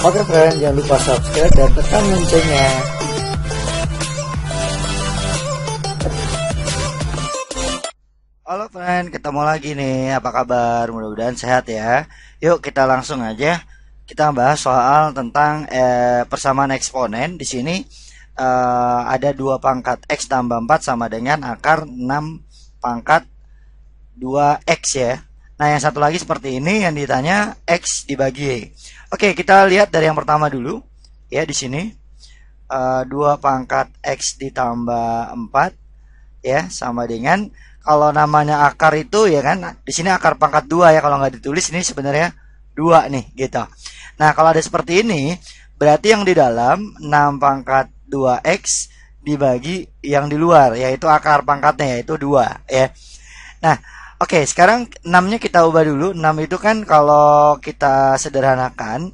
Oke friend, jangan lupa subscribe dan tekan loncengnya. Halo friend, ketemu lagi nih. Apa kabar? Mudah-mudahan sehat ya. Yuk kita langsung aja. Kita bahas soal tentang persamaan eksponen. Di sini ada 2 pangkat X tambah 4 sama dengan akar 6 pangkat 2X ya. Nah yang satu lagi seperti ini, yang ditanya X dibagi Y. Oke, kita lihat dari yang pertama dulu ya. Di sini 2 pangkat X ditambah 4 ya sama dengan, kalau namanya akar itu ya kan, di sini akar pangkat 2 ya, kalau nggak ditulis ini sebenarnya 2 nih gitu. Nah kalau ada seperti ini berarti yang di dalam 6 pangkat 2X dibagi yang di luar, yaitu akar pangkatnya yaitu 2 ya. Nah oke, sekarang 6-nya kita ubah dulu. 6 itu kan kalau kita sederhanakan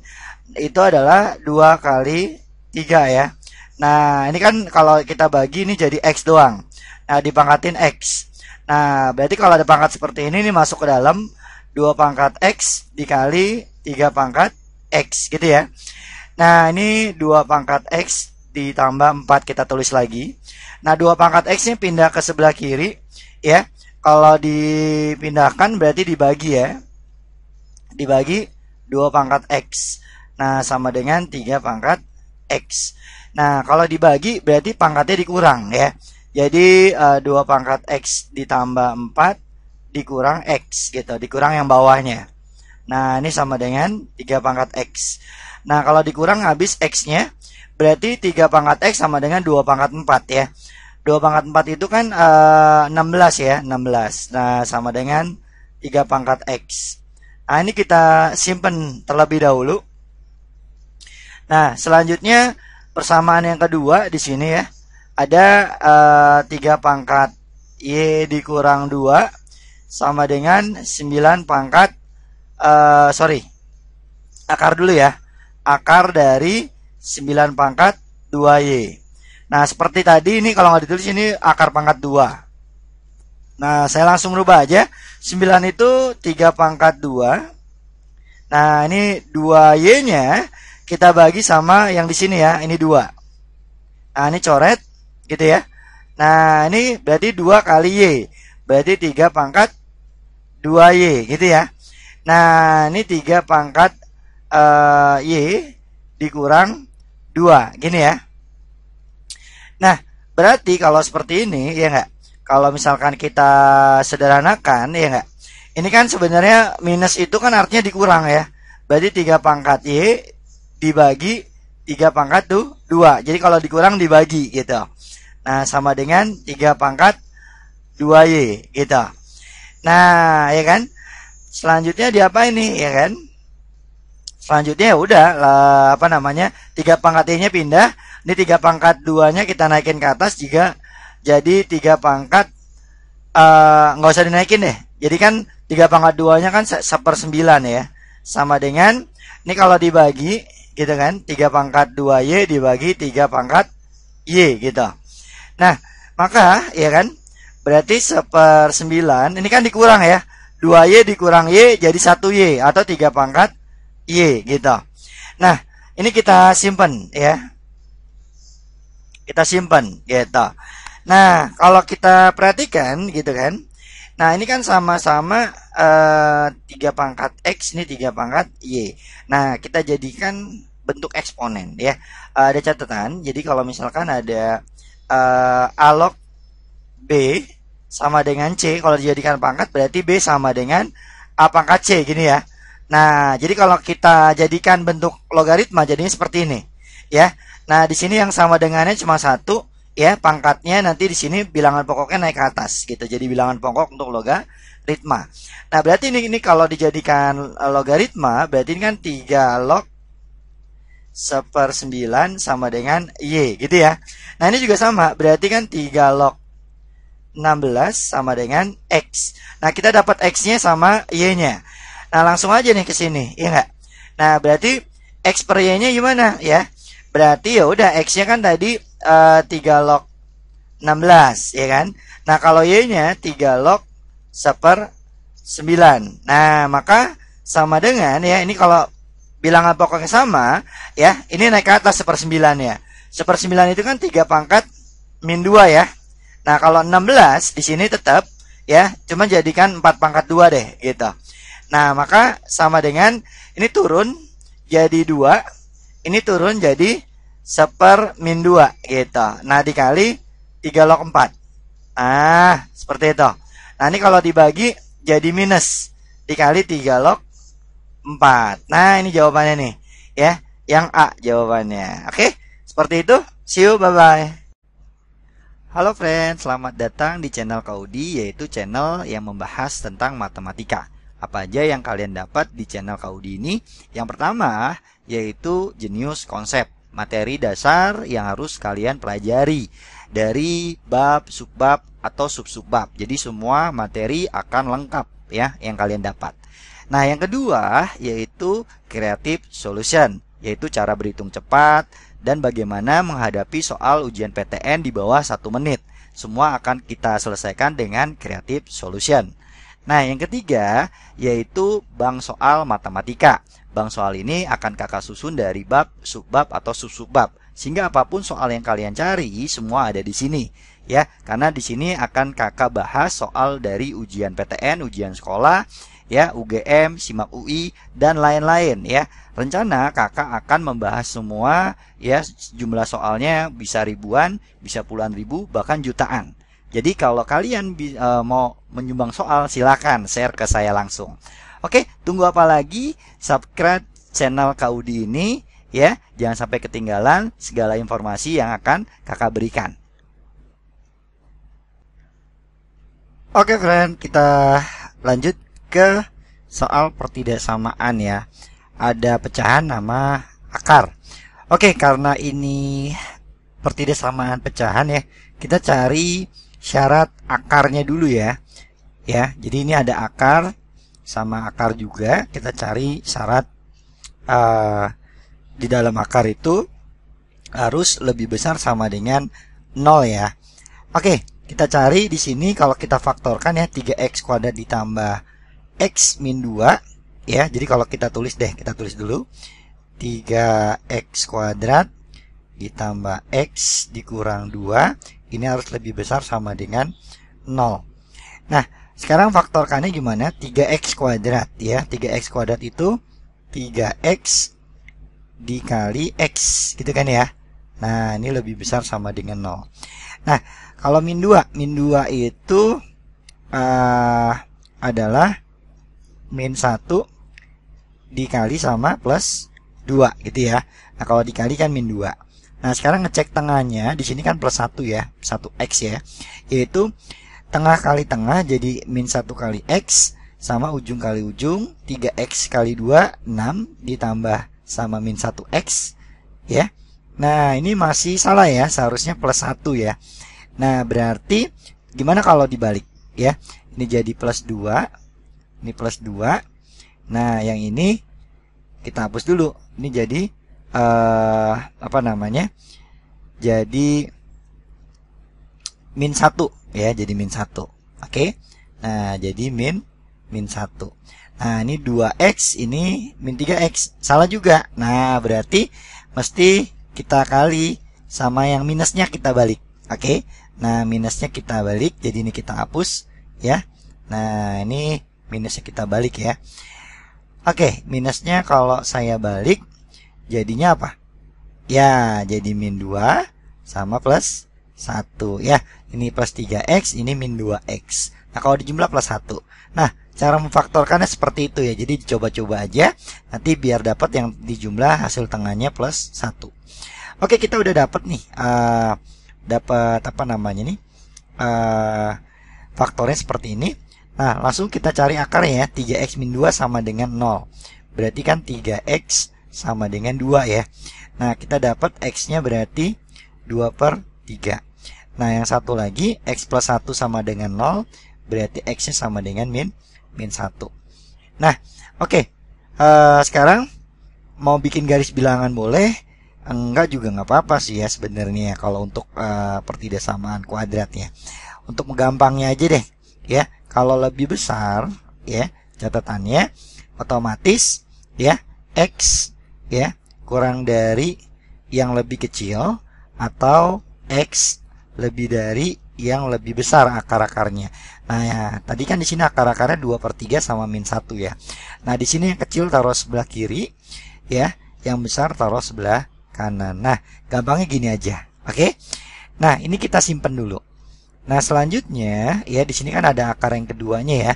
itu adalah 2 kali 3 ya. Nah ini kan kalau kita bagi ini jadi X doang. Nah dipangkatin X. Nah berarti kalau ada pangkat seperti ini masuk ke dalam 2 pangkat X dikali 3 pangkat X gitu ya. Nah ini 2 pangkat X ditambah 4 kita tulis lagi. Nah 2 pangkat X ini pindah ke sebelah kiri ya. Kalau dipindahkan berarti dibagi ya. Dibagi 2 pangkat X. Nah sama dengan 3 pangkat X. Nah kalau dibagi berarti pangkatnya dikurang ya. Jadi 2 pangkat X ditambah 4 dikurang X gitu. Dikurang yang bawahnya. Nah ini sama dengan 3 pangkat X. Nah kalau dikurang habis X-nya, berarti 3 pangkat X sama dengan 2 pangkat 4 ya. 2 pangkat 4 itu kan 16 ya, 16. Nah sama dengan 3 pangkat X. Nah ini kita simpen terlebih dahulu. Nah selanjutnya persamaan yang kedua di sini ya. Ada 3 pangkat Y dikurang 2 sama dengan 9 pangkat akar dulu ya. Akar dari 9 pangkat 2Y. Nah seperti tadi ini kalau nggak ditulis ini akar pangkat 2. Nah saya langsung rubah aja. 9 itu 3 pangkat 2. Nah ini 2Y nya kita bagi sama yang di sini ya. Ini 2. Nah ini coret gitu ya. Nah ini berarti 2 kali Y. Berarti 3 pangkat 2Y gitu ya. Nah ini 3 pangkat Y dikurang 2 gini ya. Nah berarti kalau seperti ini ya enggak, kalau misalkan kita sederhanakan ya enggak, ini kan sebenarnya minus itu kan artinya dikurang ya. Berarti 3 pangkat Y dibagi 3 pangkat 2. Jadi kalau dikurang dibagi gitu. Nah sama dengan 3 pangkat 2Y gitu. Nah ya kan, selanjutnya diapain nih ya kan. Selanjutnya ya udah apa namanya, 3 pangkat Y nya pindah. Ini 3 pangkat 2 nya kita naikin ke atas juga. Jadi 3 pangkat nggak usah dinaikin deh. Jadi kan 3 pangkat 2 nya kan 1/9 ya. Sama dengan ini kalau dibagi gitu kan, 3 pangkat 2Y dibagi 3 pangkat Y gitu. Nah maka ya kan, berarti 1/9 ini kan dikurang ya. 2Y dikurang Y jadi 1Y atau 3 pangkat Y gitu. Nah ini kita simpen ya. Kita simpan gitu. Nah kalau kita perhatikan gitu kan, nah ini kan sama-sama 3 pangkat X, ini 3 pangkat Y. Nah kita jadikan bentuk eksponen ya. Ada catatan, jadi kalau misalkan ada A log B sama dengan C, kalau dijadikan pangkat berarti B sama dengan A pangkat C gini ya. Nah jadi kalau kita jadikan bentuk logaritma jadinya seperti ini ya. Nah, di sini yang sama dengannya cuma 1 ya, pangkatnya nanti di sini bilangan pokoknya naik ke atas gitu. Jadi bilangan pokok untuk logaritma. Nah, berarti ini kalau dijadikan logaritma berarti ini kan 3 log 1/9 sama dengan Y gitu ya. Nah, ini juga sama, berarti kan 3 log 16 sama dengan X. Nah, kita dapat X-nya sama Y-nya. Nah, langsung aja nih ke sini, ya enggak? Nah, berarti X per Y-nya gimana ya? Berarti ya udah X-nya kan tadi 3 log 16 ya kan. Nah kalau Y-nya 3 log 1/9. Nah maka sama dengan ya, ini kalau bilangan pokoknya sama, ya, ini naik ke atas 1/9 ya. 1/9 itu kan 3 pangkat min 2 ya. Nah, kalau 16 di sini tetap ya, cuma jadikan 4 pangkat 2 deh gitu. Nah, maka sama dengan ini turun jadi 2, ini turun jadi 1/2 gitu. Nah, dikali 3 log 4. Ah, seperti itu. Nah, ini kalau dibagi jadi minus dikali 3 log 4. Nah, ini jawabannya nih ya. Yang A jawabannya. Oke, seperti itu. See you, bye-bye. Halo friends, selamat datang di channel Kaudi, yaitu channel yang membahas tentang matematika. Apa aja yang kalian dapat di channel Kaudi ini? Yang pertama, yaitu jenius konsep, materi dasar yang harus kalian pelajari dari bab, subbab, atau sub-subbab. Jadi semua materi akan lengkap ya yang kalian dapat. Nah, yang kedua yaitu creative solution, yaitu cara berhitung cepat dan bagaimana menghadapi soal ujian PTN di bawah 1 menit. Semua akan kita selesaikan dengan creative solution. Nah, yang ketiga yaitu bank soal matematika. Bank soal ini akan kakak susun dari bab, subbab, atau sub-subbab. Sehingga apapun soal yang kalian cari, semua ada di sini. Ya, karena di sini akan kakak bahas soal dari ujian PTN, ujian sekolah, ya, UGM, SIMAK UI, dan lain-lain ya. Rencana kakak akan membahas semua ya, jumlah soalnya bisa ribuan, bisa puluhan ribu, bahkan jutaan. Jadi kalau kalian mau menyumbang soal, silakan share ke saya langsung. Oke, tunggu apa lagi? Subscribe channel Kaudi ini ya, jangan sampai ketinggalan segala informasi yang akan kakak berikan. Oke friend, kita lanjut ke soal pertidaksamaan ya. Ada pecahan nama akar. Oke, karena ini pertidaksamaan pecahan ya, kita cari syarat akarnya dulu ya. Ya, jadi ini ada akar sama akar juga. Kita cari syarat di dalam akar itu harus lebih besar sama dengan 0 ya. Oke, kita cari di sini kalau kita faktorkan ya, 3x kuadrat ditambah x min 2 ya. Jadi kalau kita tulis deh, kita tulis dulu 3x kuadrat ditambah x dikurang 2, ini harus lebih besar sama dengan 0. Nah, sekarang faktorkannya gimana? 3x kuadrat ya. 3x kuadrat itu 3x dikali x gitu kan ya. Nah, ini lebih besar sama dengan 0. Nah, kalau min 2 itu adalah min 1 dikali sama plus 2 gitu ya. Nah, kalau dikali kan min 2. Nah, sekarang ngecek tengahnya. Di sini kan plus 1 ya, 1x ya. Yaitu tengah kali tengah jadi min 1 kali x sama ujung kali ujung 3x kali 2 6 ditambah sama min 1x ya. Nah, ini masih salah ya, seharusnya plus 1 ya. Nah, berarti gimana kalau dibalik ya? Ini jadi plus 2, ini plus 2. Nah, yang ini kita hapus dulu. Ini jadi apa namanya? Jadi min 1 ya, jadi min 1. Oke. Nah, jadi min 1. Nah, ini 2x, ini min 3x. Salah juga. Nah, berarti mesti kita kali sama yang minusnya kita balik. Oke. Nah, minusnya kita balik, jadi ini kita hapus ya. Nah, ini minusnya kita balik ya. Oke, minusnya kalau saya balik jadinya apa? Ya, jadi min 2 sama plus 1 ya. Ini plus 3x, ini min 2x. Nah, kalau dijumlah plus 1. Nah, cara memfaktorkannya seperti itu ya. Jadi dicoba-coba aja. Nanti biar dapat yang dijumlah hasil tengahnya plus 1. Oke, kita udah dapat nih. Dapat apa namanya nih? Faktornya seperti ini. Nah, langsung kita cari akarnya ya. 3x min 2 sama dengan 0. Berarti kan 3x sama dengan 2 ya. Nah, kita dapat x-nya berarti 2/3. Nah, yang satu lagi x plus 1 sama dengan 0. Berarti x-nya sama dengan min 1. Nah, oke. Sekarang mau bikin garis bilangan boleh. Enggak juga nggak apa-apa sih ya sebenarnya kalau untuk pertidaksamaan kuadrat ya. Untuk menggampangnya aja deh ya. Kalau lebih besar ya, catatannya otomatis ya X ya kurang dari yang lebih kecil atau X lebih dari yang lebih besar akar-akarnya. Nah ya, tadi kan di sini akar-akarnya 2/3 sama -1 ya. Nah di sini yang kecil taruh sebelah kiri ya, yang besar taruh sebelah kanan. Nah gampangnya gini aja, oke? Nah ini kita simpen dulu. Nah selanjutnya ya di sini kan ada akar yang keduanya ya.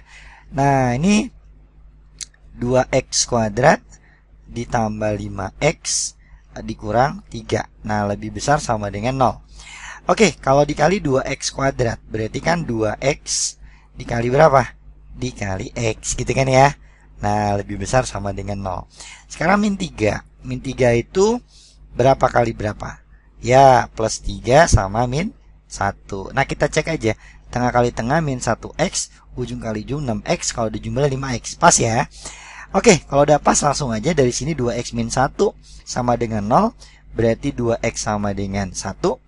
Nah ini 2x kuadrat ditambah 5x dikurang 3. Nah lebih besar sama dengan 0. Oke, kalau dikali 2x kuadrat berarti kan 2x dikali berapa? Dikali x gitu kan ya. Nah lebih besar sama dengan 0. Sekarang -3. -3 itu berapa kali berapa? Ya plus 3 sama -1. Nah kita cek aja. Tengah kali tengah -1x, ujung kali ujung 6x, kalau dijumlah 5x. Pas ya. Oke, kalau udah pas langsung aja dari sini 2x -1 sama dengan 0. Berarti 2x sama dengan 1.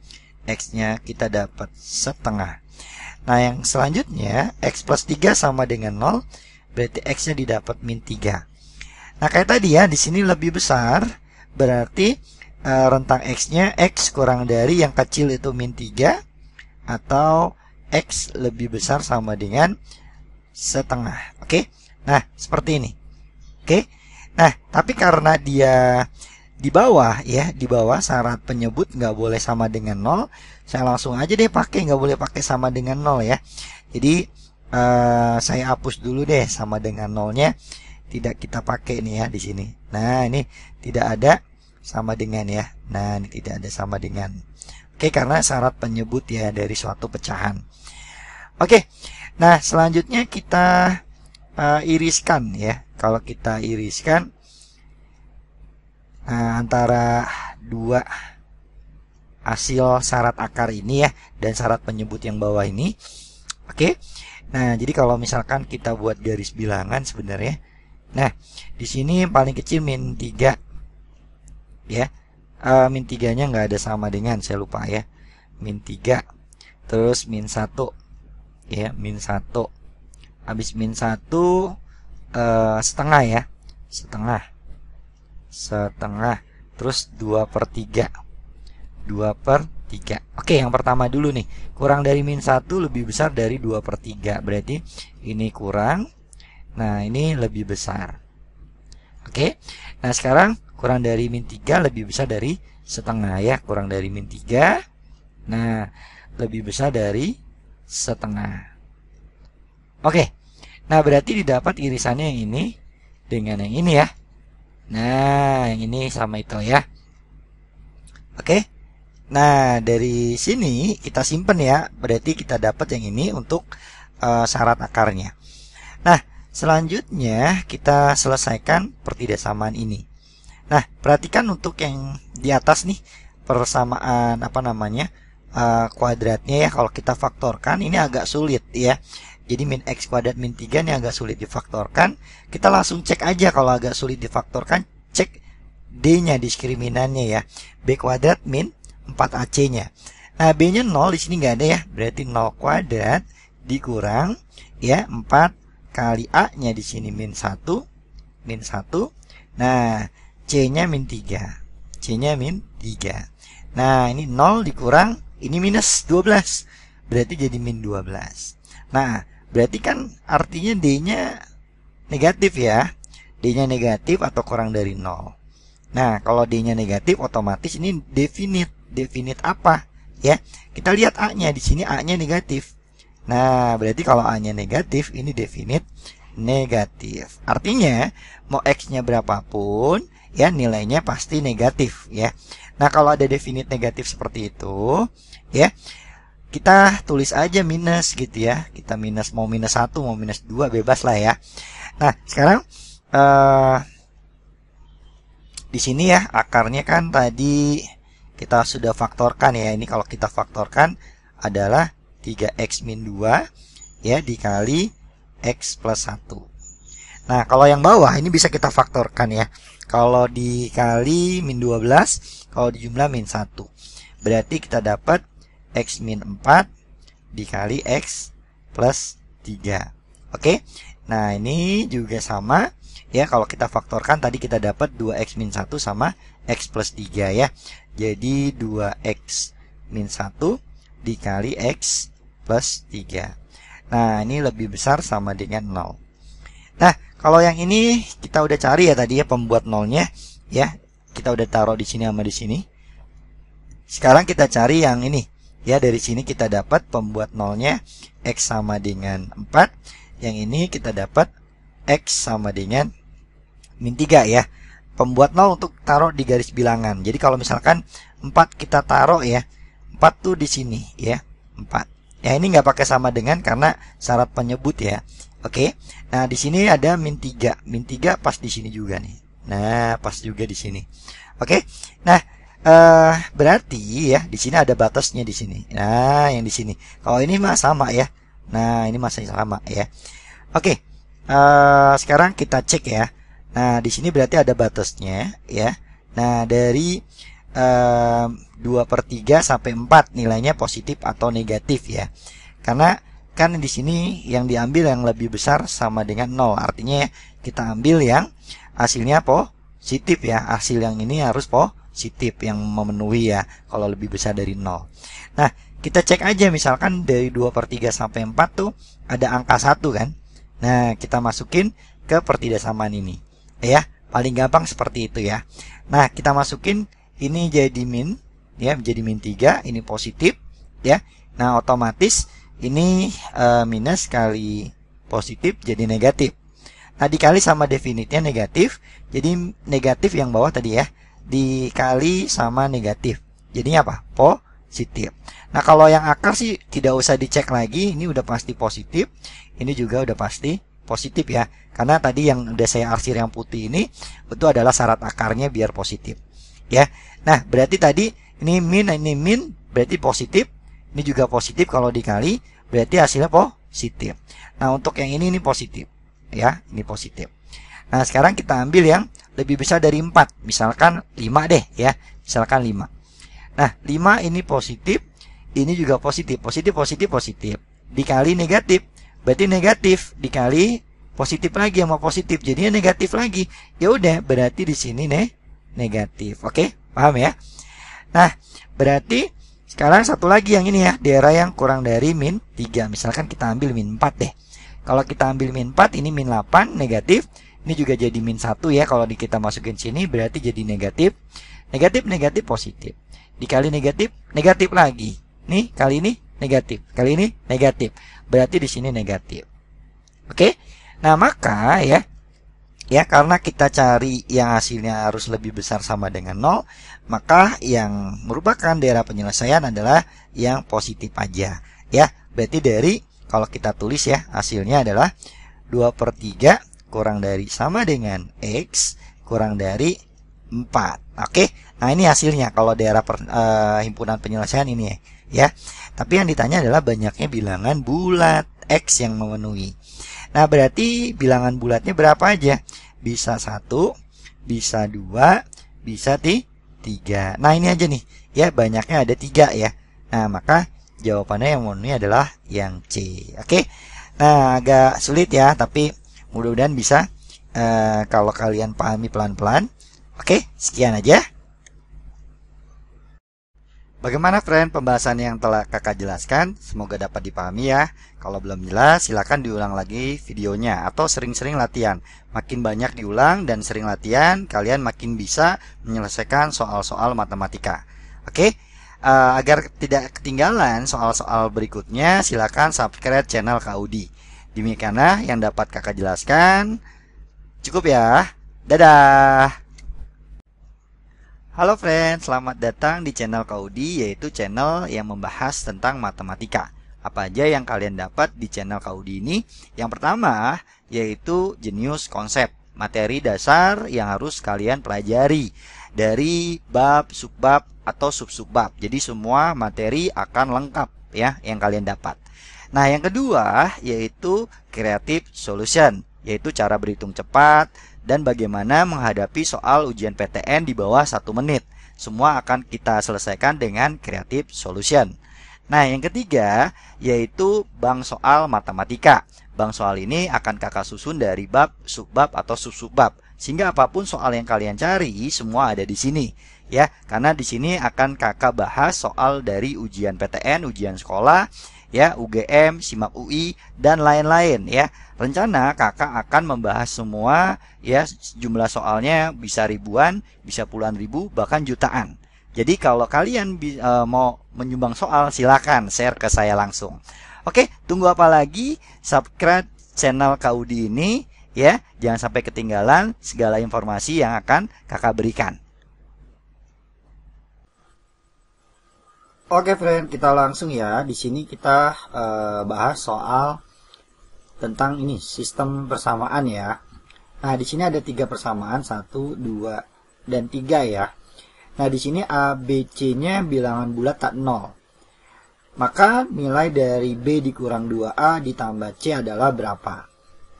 X-nya kita dapat setengah. Nah yang selanjutnya x plus 3 sama dengan 0. Berarti X-nya didapat -3. Nah kayak tadi ya, di sini lebih besar. Berarti rentang X-nya X kurang dari yang kecil itu -3. Atau X lebih besar sama dengan setengah. Oke. Nah seperti ini. Oke. Nah tapi karena dia di bawah ya, di bawah syarat penyebut nggak boleh sama dengan 0. Saya langsung aja deh pakai, nggak boleh pakai sama dengan 0 ya. Jadi saya hapus dulu deh sama dengan 0-nya. Tidak kita pakai nih ya di sini. Nah ini tidak ada sama dengan ya. Nah ini tidak ada sama dengan. Oke, karena syarat penyebut ya dari suatu pecahan. Oke. Nah selanjutnya kita iriskan ya. Kalau kita iriskan antara dua hasil syarat akar ini ya dan syarat penyebut yang bawah ini. Oke. Nah, jadi kalau misalkan kita buat garis bilangan sebenarnya. Nah, di sini paling kecil -3 ya. -3-nya nggak ada sama dengan, saya lupa ya. -3 terus -1 ya, -1. Habis -1 setengah ya. Setengah terus 2/3. Oke, yang pertama dulu nih, kurang dari -1 lebih besar dari 2/3. Berarti ini kurang, nah ini lebih besar. Oke. Nah sekarang kurang dari -3 lebih besar dari setengah ya. Kurang dari -3, nah lebih besar dari setengah. Oke. Nah berarti didapat irisannya yang ini dengan yang ini ya. Nah, yang ini sama itu ya. Oke. Nah, dari sini kita simpen ya. Berarti kita dapat yang ini untuk syarat akarnya. Nah, selanjutnya kita selesaikan pertidaksamaan ini. Nah, perhatikan untuk yang di atas nih, persamaan apa namanya? Kuadratnya ya, kalau kita faktorkan ini agak sulit ya. Jadi -x kuadrat -3 ini agak sulit difaktorkan. Kita langsung cek aja kalau agak sulit difaktorkan. Cek D-nya, diskriminannya ya. B kuadrat -4AC-nya. Nah B-nya 0 di sini nggak ada ya. Berarti 0 kuadrat dikurang ya 4 kali A-nya di sini -1. Nah C-nya -3. C-nya -3. Nah ini 0 dikurang ini -12. Berarti jadi -12. Nah berarti kan artinya D-nya negatif ya. D-nya negatif atau kurang dari 0. Nah, kalau D-nya negatif otomatis ini definite. Definite apa? Ya, kita lihat A-nya. Di sini A-nya negatif. Nah, berarti kalau A-nya negatif, ini definite negatif. Artinya, mau X-nya berapapun, ya nilainya pasti negatif ya. Nah, kalau ada definite negatif seperti itu, ya kita tulis aja minus gitu ya. Kita minus, mau -1 mau -2 bebas lah ya. Nah sekarang di sini ya akarnya kan tadi kita sudah faktorkan ya. Ini kalau kita faktorkan adalah 3x - 2 ya dikali x plus 1. Nah kalau yang bawah ini bisa kita faktorkan ya. Kalau dikali -12, kalau dijumlah -1, berarti kita dapat x - 4 dikali x plus 3. Oke. Nah, ini juga sama. Ya, kalau kita faktorkan tadi kita dapat 2x min 1 sama x plus 3 ya. Jadi 2x min 1 dikali x plus 3. Nah, ini lebih besar sama dengan 0. Nah, kalau yang ini kita udah cari ya tadi ya pembuat nolnya ya. Kita udah taruh di sini sama di sini. Sekarang kita cari yang ini. Ya, dari sini kita dapat pembuat nolnya x sama dengan 4. Yang ini kita dapat x sama dengan min 3 ya. Pembuat 0 untuk taruh di garis bilangan. Jadi kalau misalkan 4 kita taruh ya. 4 tuh di sini ya. 4. Ya, ini nggak pakai sama dengan karena syarat penyebut ya. Oke. Nah, di sini ada min 3. Min 3 pas di sini juga nih. Nah, pas juga di sini. Oke. Nah, berarti ya di sini ada batasnya di sini. Nah, yang di sini. Kalau ini mah sama ya. Nah, ini masih sama ya. Oke. Sekarang kita cek ya. Nah, di sini berarti ada batasnya ya. Nah, dari 2/3 sampai 4 nilainya positif atau negatif ya. Karena kan di sini yang diambil yang lebih besar sama dengan 0. Artinya kita ambil yang hasilnya positif ya. Hasil yang ini harus positif yang memenuhi ya. Kalau lebih besar dari 0. Nah, kita cek aja misalkan dari 2/3 sampai 4 tuh ada angka 1 kan. Nah, kita masukin ke pertidaksamaan ini. Ya, paling gampang seperti itu ya. Nah, kita masukin ini jadi min ya, menjadi min 3, ini positif ya. Nah, otomatis ini minus kali positif jadi negatif. Nah, dikali sama definitnya negatif. Jadi negatif yang bawah tadi ya. Dikali sama negatif. Jadinya apa? Positif. Nah, kalau yang akar sih tidak usah dicek lagi. Ini udah pasti positif. Ini juga udah pasti positif ya. Karena tadi yang udah saya arsir yang putih ini itu adalah syarat akarnya biar positif. Ya. Nah, berarti tadi ini min berarti positif. Ini juga positif kalau dikali berarti hasilnya positif. Nah, untuk yang ini positif. Ya, ini positif. Nah, sekarang kita ambil yang lebih besar dari 4. Misalkan 5 deh ya. Misalkan 5. Nah, 5 ini positif. Ini juga positif. Positif, positif, positif. Dikali negatif. Berarti negatif dikali positif lagi sama positif. Jadinya negatif lagi. Ya udah, berarti di sini negatif. Oke, paham ya? Nah, berarti sekarang satu lagi yang ini ya, daerah yang kurang dari min 3. Misalkan kita ambil min 4 deh. Kalau kita ambil min 4, ini min 8, negatif. Ini juga jadi min 1 ya. Kalau kita masukin sini, berarti jadi negatif. Negatif, negatif, positif. Dikali negatif, negatif lagi. Nih, kali ini negatif. Kali ini negatif. Berarti di sini negatif. Oke. Nah, maka ya, karena kita cari yang hasilnya harus lebih besar sama dengan 0, maka yang merupakan daerah penyelesaian adalah yang positif aja. Ya, berarti dari, kalau kita tulis ya, hasilnya adalah 2/3 kurang dari sama dengan X kurang dari 4. Oke, nah ini hasilnya kalau daerah himpunan penyelesaian ini ya. Tapi yang ditanya adalah banyaknya bilangan bulat X yang memenuhi. Nah, berarti bilangan bulatnya berapa aja? Bisa 1, bisa 2, bisa 3. Nah, ini aja nih. Ya, banyaknya ada 3 ya. Nah, maka jawabannya yang memenuhi adalah yang C. Oke. Nah, agak sulit ya, tapi mudah-mudahan bisa kalau kalian pahami pelan-pelan. Oke, sekian aja. Bagaimana friend pembahasan yang telah kakak jelaskan? Semoga dapat dipahami ya. Kalau belum jelas, silakan diulang lagi videonya atau sering-sering latihan. Makin banyak diulang dan sering latihan, kalian makin bisa menyelesaikan soal-soal matematika. Oke, agar tidak ketinggalan soal-soal berikutnya, silakan subscribe channel Kak Udi. Demikianlah yang dapat kakak jelaskan. Cukup ya. Dadah. Halo friends, selamat datang di channel Kak Udi, yaitu channel yang membahas tentang matematika. Apa aja yang kalian dapat di channel Kak Udi ini? Yang pertama, yaitu jenius konsep, materi dasar yang harus kalian pelajari dari bab, subbab, atau sub-subbab. Jadi semua materi akan lengkap ya yang kalian dapat. Nah, yang kedua yaitu creative solution, yaitu cara berhitung cepat dan bagaimana menghadapi soal ujian PTN di bawah 1 menit. Semua akan kita selesaikan dengan creative solution. Nah, yang ketiga yaitu bank soal matematika. Bank soal ini akan kakak susun dari bab, subbab, atau sub-subbab. Sehingga apapun soal yang kalian cari, semua ada di sini. Ya, karena di sini akan kakak bahas soal dari ujian PTN, ujian sekolah, ya, UGM, SIMAK UI, dan lain-lain ya. Rencana kakak akan membahas semua ya, jumlah soalnya bisa ribuan, bisa puluhan ribu, bahkan jutaan. Jadi kalau kalian mau menyumbang soal, silakan share ke saya langsung. Oke, tunggu apa lagi? Subscribe channel Kaudi ini ya. Jangan sampai ketinggalan segala informasi yang akan kakak berikan. Oke, friend, kita langsung ya. Di sini kita bahas soal tentang ini sistem persamaan ya. Nah, di sini ada 3 persamaan, 1, 2, dan 3 ya. Nah, di sini A, B, C-nya bilangan bulat tak 0. Maka nilai dari B dikurang 2A ditambah C adalah berapa?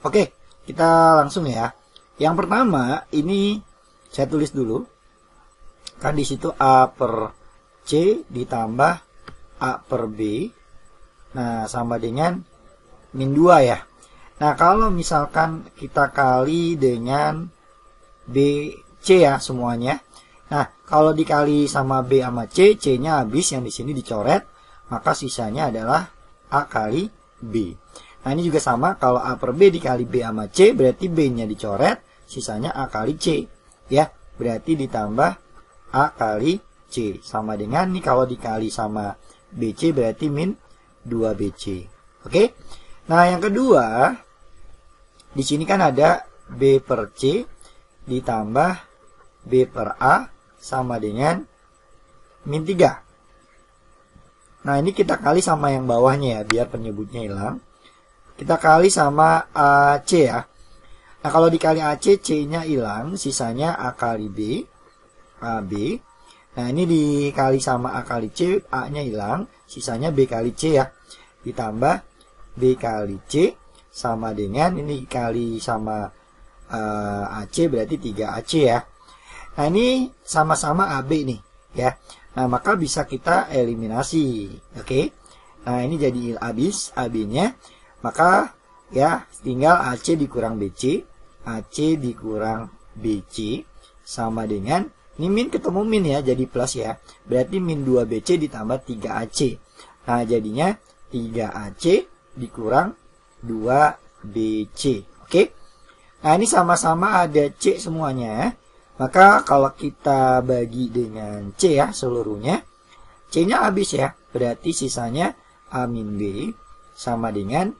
Oke, kita langsung ya. Yang pertama, ini saya tulis dulu. Kan di situ A per C ditambah A per B. Nah, sama dengan min 2 ya. Nah, kalau misalkan kita kali dengan B, C ya semuanya. Nah, kalau dikali sama B sama C, C-nya habis yang di sini dicoret, maka sisanya adalah A kali B. Nah, ini juga sama, kalau A per B dikali B sama C, berarti B-nya dicoret, sisanya A kali C. Ya, berarti ditambah A kali C. Sama dengan, nih kalau dikali sama BC, berarti min 2BC. Oke? Nah, yang kedua, di sini kan ada B per C ditambah B per A sama dengan min 3. Nah, ini kita kali sama yang bawahnya ya, biar penyebutnya hilang. Kita kali sama AC ya. Nah, kalau dikali AC, C-nya hilang, sisanya A kali B, AB. Nah, ini dikali sama A kali C, A-nya hilang, sisanya B kali C ya. Ditambah B kali C sama dengan, ini dikali sama AC, berarti 3AC ya. Nah, ini sama-sama AB nih ya. Nah, maka bisa kita eliminasi. Oke. Nah, ini jadi habis AB-nya. Maka ya tinggal AC dikurang BC, AC dikurang BC sama dengan, ini min ketemu min ya, jadi plus ya. Berarti min 2BC ditambah 3AC. Nah, jadinya 3AC dikurang 2BC. Oke. Nah, ini sama-sama ada C semuanya. Maka kalau kita bagi dengan C ya seluruhnya, C-nya habis ya. Berarti sisanya A min B sama dengan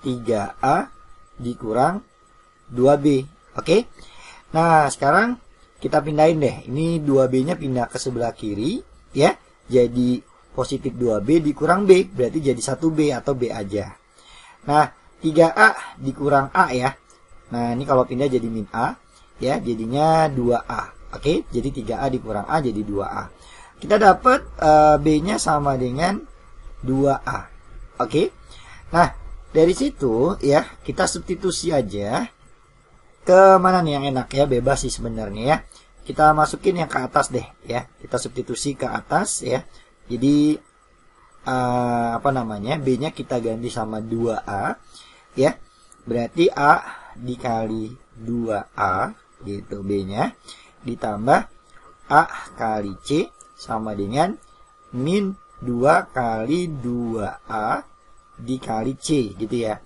3A dikurang 2B. Oke. Nah, sekarang kita pindahin deh. Ini 2B-nya pindah ke sebelah kiri ya. Jadi positif 2B dikurang B. Berarti jadi 1B atau B aja. Nah, 3A dikurang A ya. Nah, ini kalau pindah jadi min A. Ya, jadinya 2A. Oke, jadi 3A dikurang A jadi 2A. Kita dapat B-nya sama dengan 2A. Oke. Nah, dari situ ya, kita substitusi aja. Ke mana nih yang enak ya? Bebas sih sebenarnya ya. Kita masukin yang ke atas deh ya. Kita substitusi ke atas ya. Jadi apa namanya? B-nya kita ganti sama 2A ya. Berarti A dikali 2A gitu, B-nya ditambah A kali C sama dengan min 2 kali 2A dikali C gitu ya.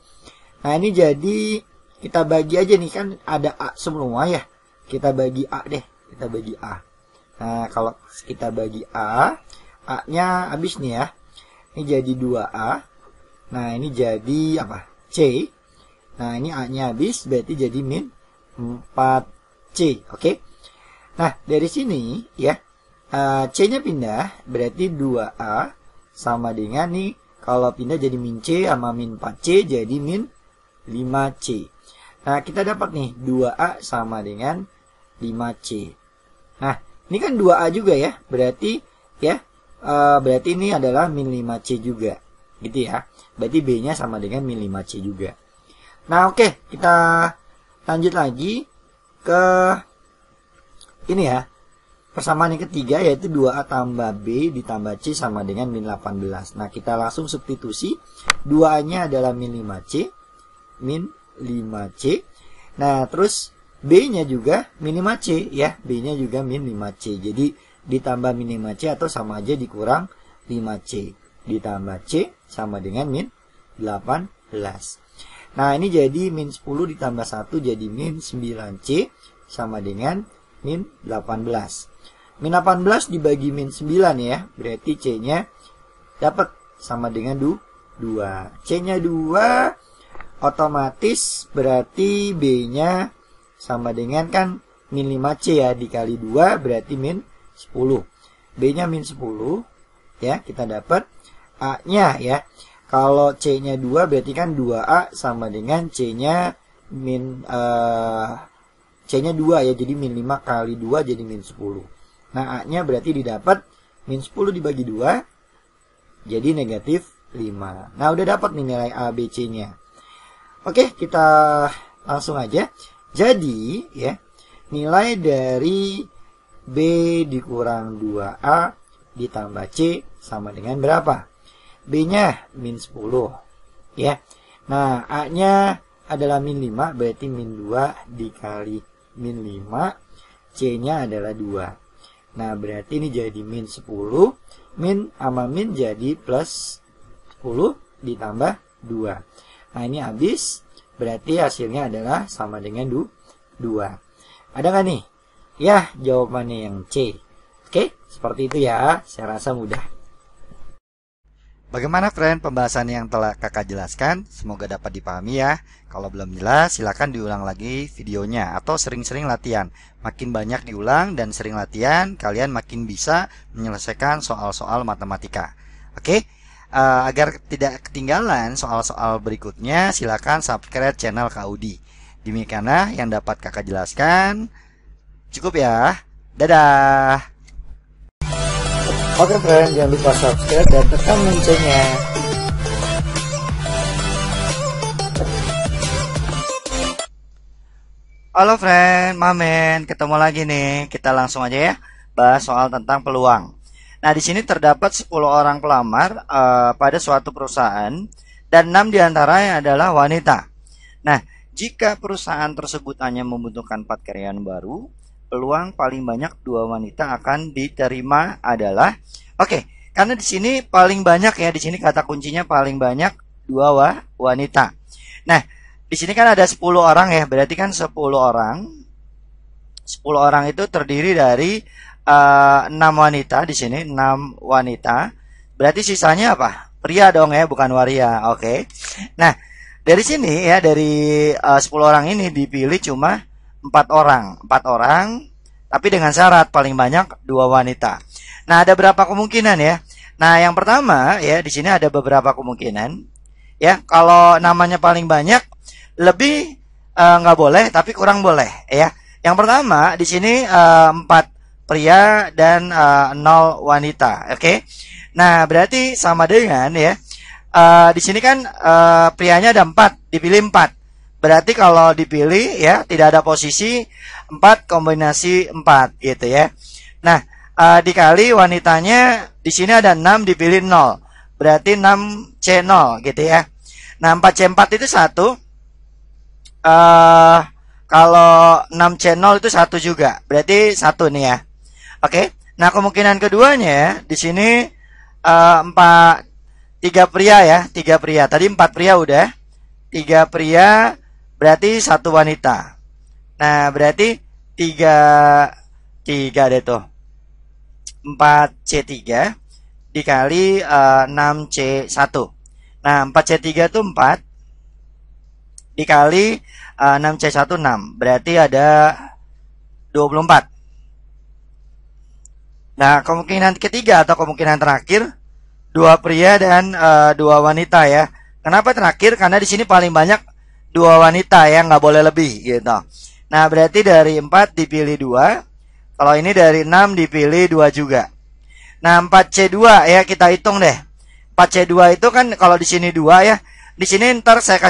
Nah, ini jadi kita bagi aja nih, kan ada A semua ya. Kita bagi A deh, kita bagi A. Nah, kalau kita bagi A, A-nya habis nih ya. Ini jadi 2A. Nah, ini jadi apa? C. Nah, ini A-nya habis, berarti jadi min 4C. Oke. Nah, dari sini ya, C-nya pindah, berarti 2A sama dengan nih, kalau pindah jadi min C sama min 4C, jadi min 5C. Nah, kita dapat nih, 2A sama dengan 5C. Nah, ini kan 2A juga ya, berarti ya, berarti ini adalah min 5C juga. Gitu ya. Berarti B-nya sama dengan min 5C juga. Nah, oke, kita lanjut lagi ke ini ya, persamaan yang ketiga yaitu 2A tambah B ditambah C sama dengan min 18. Nah, kita langsung substitusi. 2A-nya adalah min 5C. Min 5C. Nah, terus B-nya juga min 5C ya. B-nya juga min 5C. Jadi ditambah min 5C atau sama aja dikurang 5C. Ditambah C sama dengan min 18. Nah, ini jadi min 10 ditambah 1 jadi min 9C sama dengan min 18. Min 18 dibagi min 9 ya. Berarti C-nya dapat sama dengan 2. C-nya 2 otomatis berarti B-nya sama dengan kan min 5C ya. Dikali 2 berarti min 10. B-nya min 10 ya. Kita dapat A-nya ya. Kalau C-nya 2 berarti kan 2A sama dengan C-nya min C-nya 2 ya. Jadi min 5 kali 2 jadi min 10. Nah, A-nya berarti didapat min 10 dibagi 2 jadi negatif 5. Nah, udah dapat nih nilai A, B, C-nya. Oke, kita langsung aja. Jadi ya, nilai dari B dikurang 2A ditambah C sama dengan berapa? B-nya min 10 ya. Nah, A-nya adalah min 5 berarti min 2 dikali min 5. C-nya adalah 2. Nah, berarti ini jadi min 10. Min sama min jadi plus 10 ditambah 2. Nah, ini habis. Berarti hasilnya adalah sama dengan 2. Ada nggak nih? Ya, jawabannya yang C. Oke, seperti itu ya. Saya rasa mudah. Bagaimana friend pembahasan yang telah kakak jelaskan? Semoga dapat dipahami ya. Kalau belum jelas silakan diulang lagi videonya atau sering-sering latihan. Makin banyak diulang dan sering latihan, kalian makin bisa menyelesaikan soal-soal matematika. Oke? Agar tidak ketinggalan soal-soal berikutnya, silakan subscribe channel Kak Udi. Demikianlah yang dapat kakak jelaskan. Cukup ya. Dadah. Oke friend, jangan lupa subscribe dan tekan loncengnya. Halo friend, Mamen, ketemu lagi nih. Kita langsung aja ya bahas soal tentang peluang. Nah, di sini terdapat 10 orang pelamar pada suatu perusahaan dan 6 diantaranya adalah wanita. Nah, jika perusahaan tersebut hanya membutuhkan 4 karyawan baru, peluang paling banyak 2 wanita akan diterima adalah karena di sini paling banyak ya, di sini kata kuncinya paling banyak 2 wanita. Nah, di sini kan ada 10 orang ya, berarti kan 10 orang. 10 orang itu terdiri dari 6 wanita di sini, 6 wanita. Berarti sisanya apa? Pria dong ya, bukan waria. Oke. Nah, dari sini ya, dari 10 orang ini dipilih cuma 4 orang, tapi dengan syarat paling banyak 2 wanita. Nah, ada berapa kemungkinan ya? Nah, yang pertama ya, di sini ada beberapa kemungkinan. Ya, kalau namanya paling banyak, lebih nggak boleh, tapi kurang boleh ya. Yang pertama di sini 4 pria dan 0 wanita. Oke. Nah, berarti sama dengan ya. Di sini kan prianya ada 4, dipilih 4. Berarti kalau dipilih ya tidak ada posisi 4 kombinasi 4 gitu ya. Nah, dikali wanitanya di sini ada 6 dipilih 0. Berarti 6C0 gitu ya. Nah, 4C4 itu 1. Kalau 6C0 itu 1 juga. Berarti 1 nih ya. Oke. Nah, kemungkinan keduanya di sini 3 pria ya, 3 pria. Tadi 4 pria udah. 3 pria berarti 1 wanita. Nah, berarti 3 deh tuh. 4C3 dikali 6C1. Nah, 4C3 itu 4 dikali 6C1 6. Berarti ada 24. Nah, kemungkinan ketiga atau kemungkinan terakhir 2 pria dan 2 wanita ya. Kenapa terakhir? Karena di sini paling banyak 2 wanita ya, nggak boleh lebih gitu. Nah, berarti dari 4 dipilih 2. Kalau ini dari 6 dipilih 2 juga. Nah, 4C2 ya, kita hitung deh. 4C2 itu kan kalau di sini 2 ya. Di sini ntar saya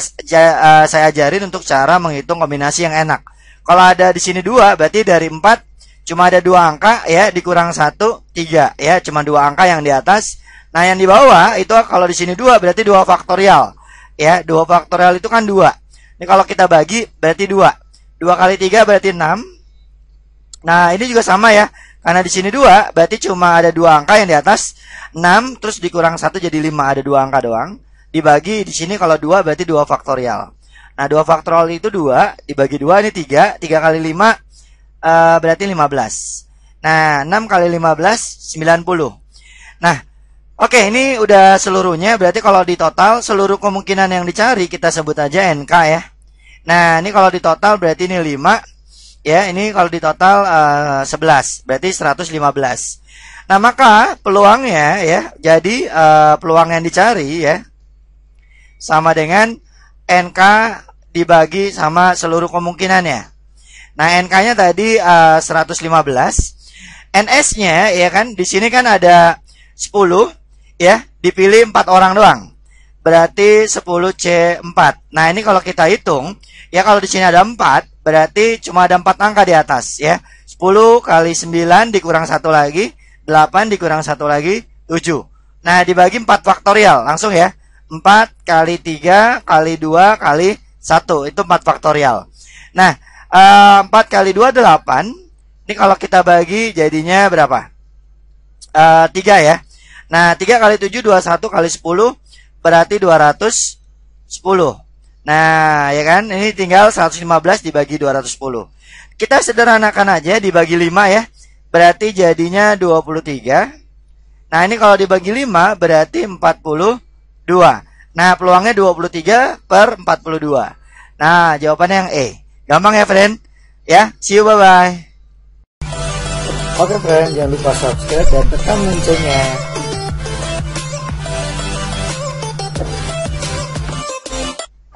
ajarin untuk cara menghitung kombinasi yang enak. Kalau ada di sini 2, berarti dari 4 cuma ada 2 angka ya, dikurang 1 3 ya, cuma 2 angka yang di atas. Nah, yang di bawah itu kalau di sini 2 berarti 2 faktorial. Ya, 2 faktorial itu kan 2. Ini kalau kita bagi berarti 2. 2 kali 3 berarti 6. Nah, ini juga sama ya. Karena di sini 2 berarti cuma ada 2 angka yang di atas. 6 terus dikurang 1 jadi 5, ada 2 angka doang. Dibagi di sini kalau 2 berarti 2 faktorial. Nah, 2 faktorial itu 2, dibagi 2 ini 3. 3 kali 5 berarti 15. Nah, 6 kali 15 90. Nah, oke, ini udah seluruhnya. Berarti kalau di total seluruh kemungkinan yang dicari kita sebut aja NK ya. Nah, ini kalau di total berarti ini 5. Ya, ini kalau di total 11. Berarti 115. Nah, maka peluangnya ya, jadi peluang yang dicari ya sama dengan NK dibagi sama seluruh kemungkinannya. Nah, NK-nya tadi 115. NS-nya ya kan, di sini kan ada 10 ya, dipilih 4 orang doang. Berarti 10C4. Nah, ini kalau kita hitung ya, kalau di sini ada 4, berarti cuma ada 4 angka di atas ya. 10 kali 9 dikurang 1 lagi, 8 dikurang 1 lagi, 7. Nah, dibagi 4 faktorial langsung ya. 4 kali 3 kali 2 kali 1 itu 4 faktorial. Nah, 4 kali 2 8. Ini kalau kita bagi jadinya berapa? 3 ya. Nah, 3 kali 7 21 kali 10 berarti 210. Nah, ya kan? Ini tinggal 115 dibagi 210. Kita sederhanakan aja, dibagi 5 ya. Berarti jadinya 23. Nah, ini kalau dibagi 5 berarti 42. Nah, peluangnya 23 per 42. Nah, jawabannya yang E. Gampang ya, friend? Ya, see you, bye-bye. Oke, friend, jangan lupa subscribe dan tekan loncengnya.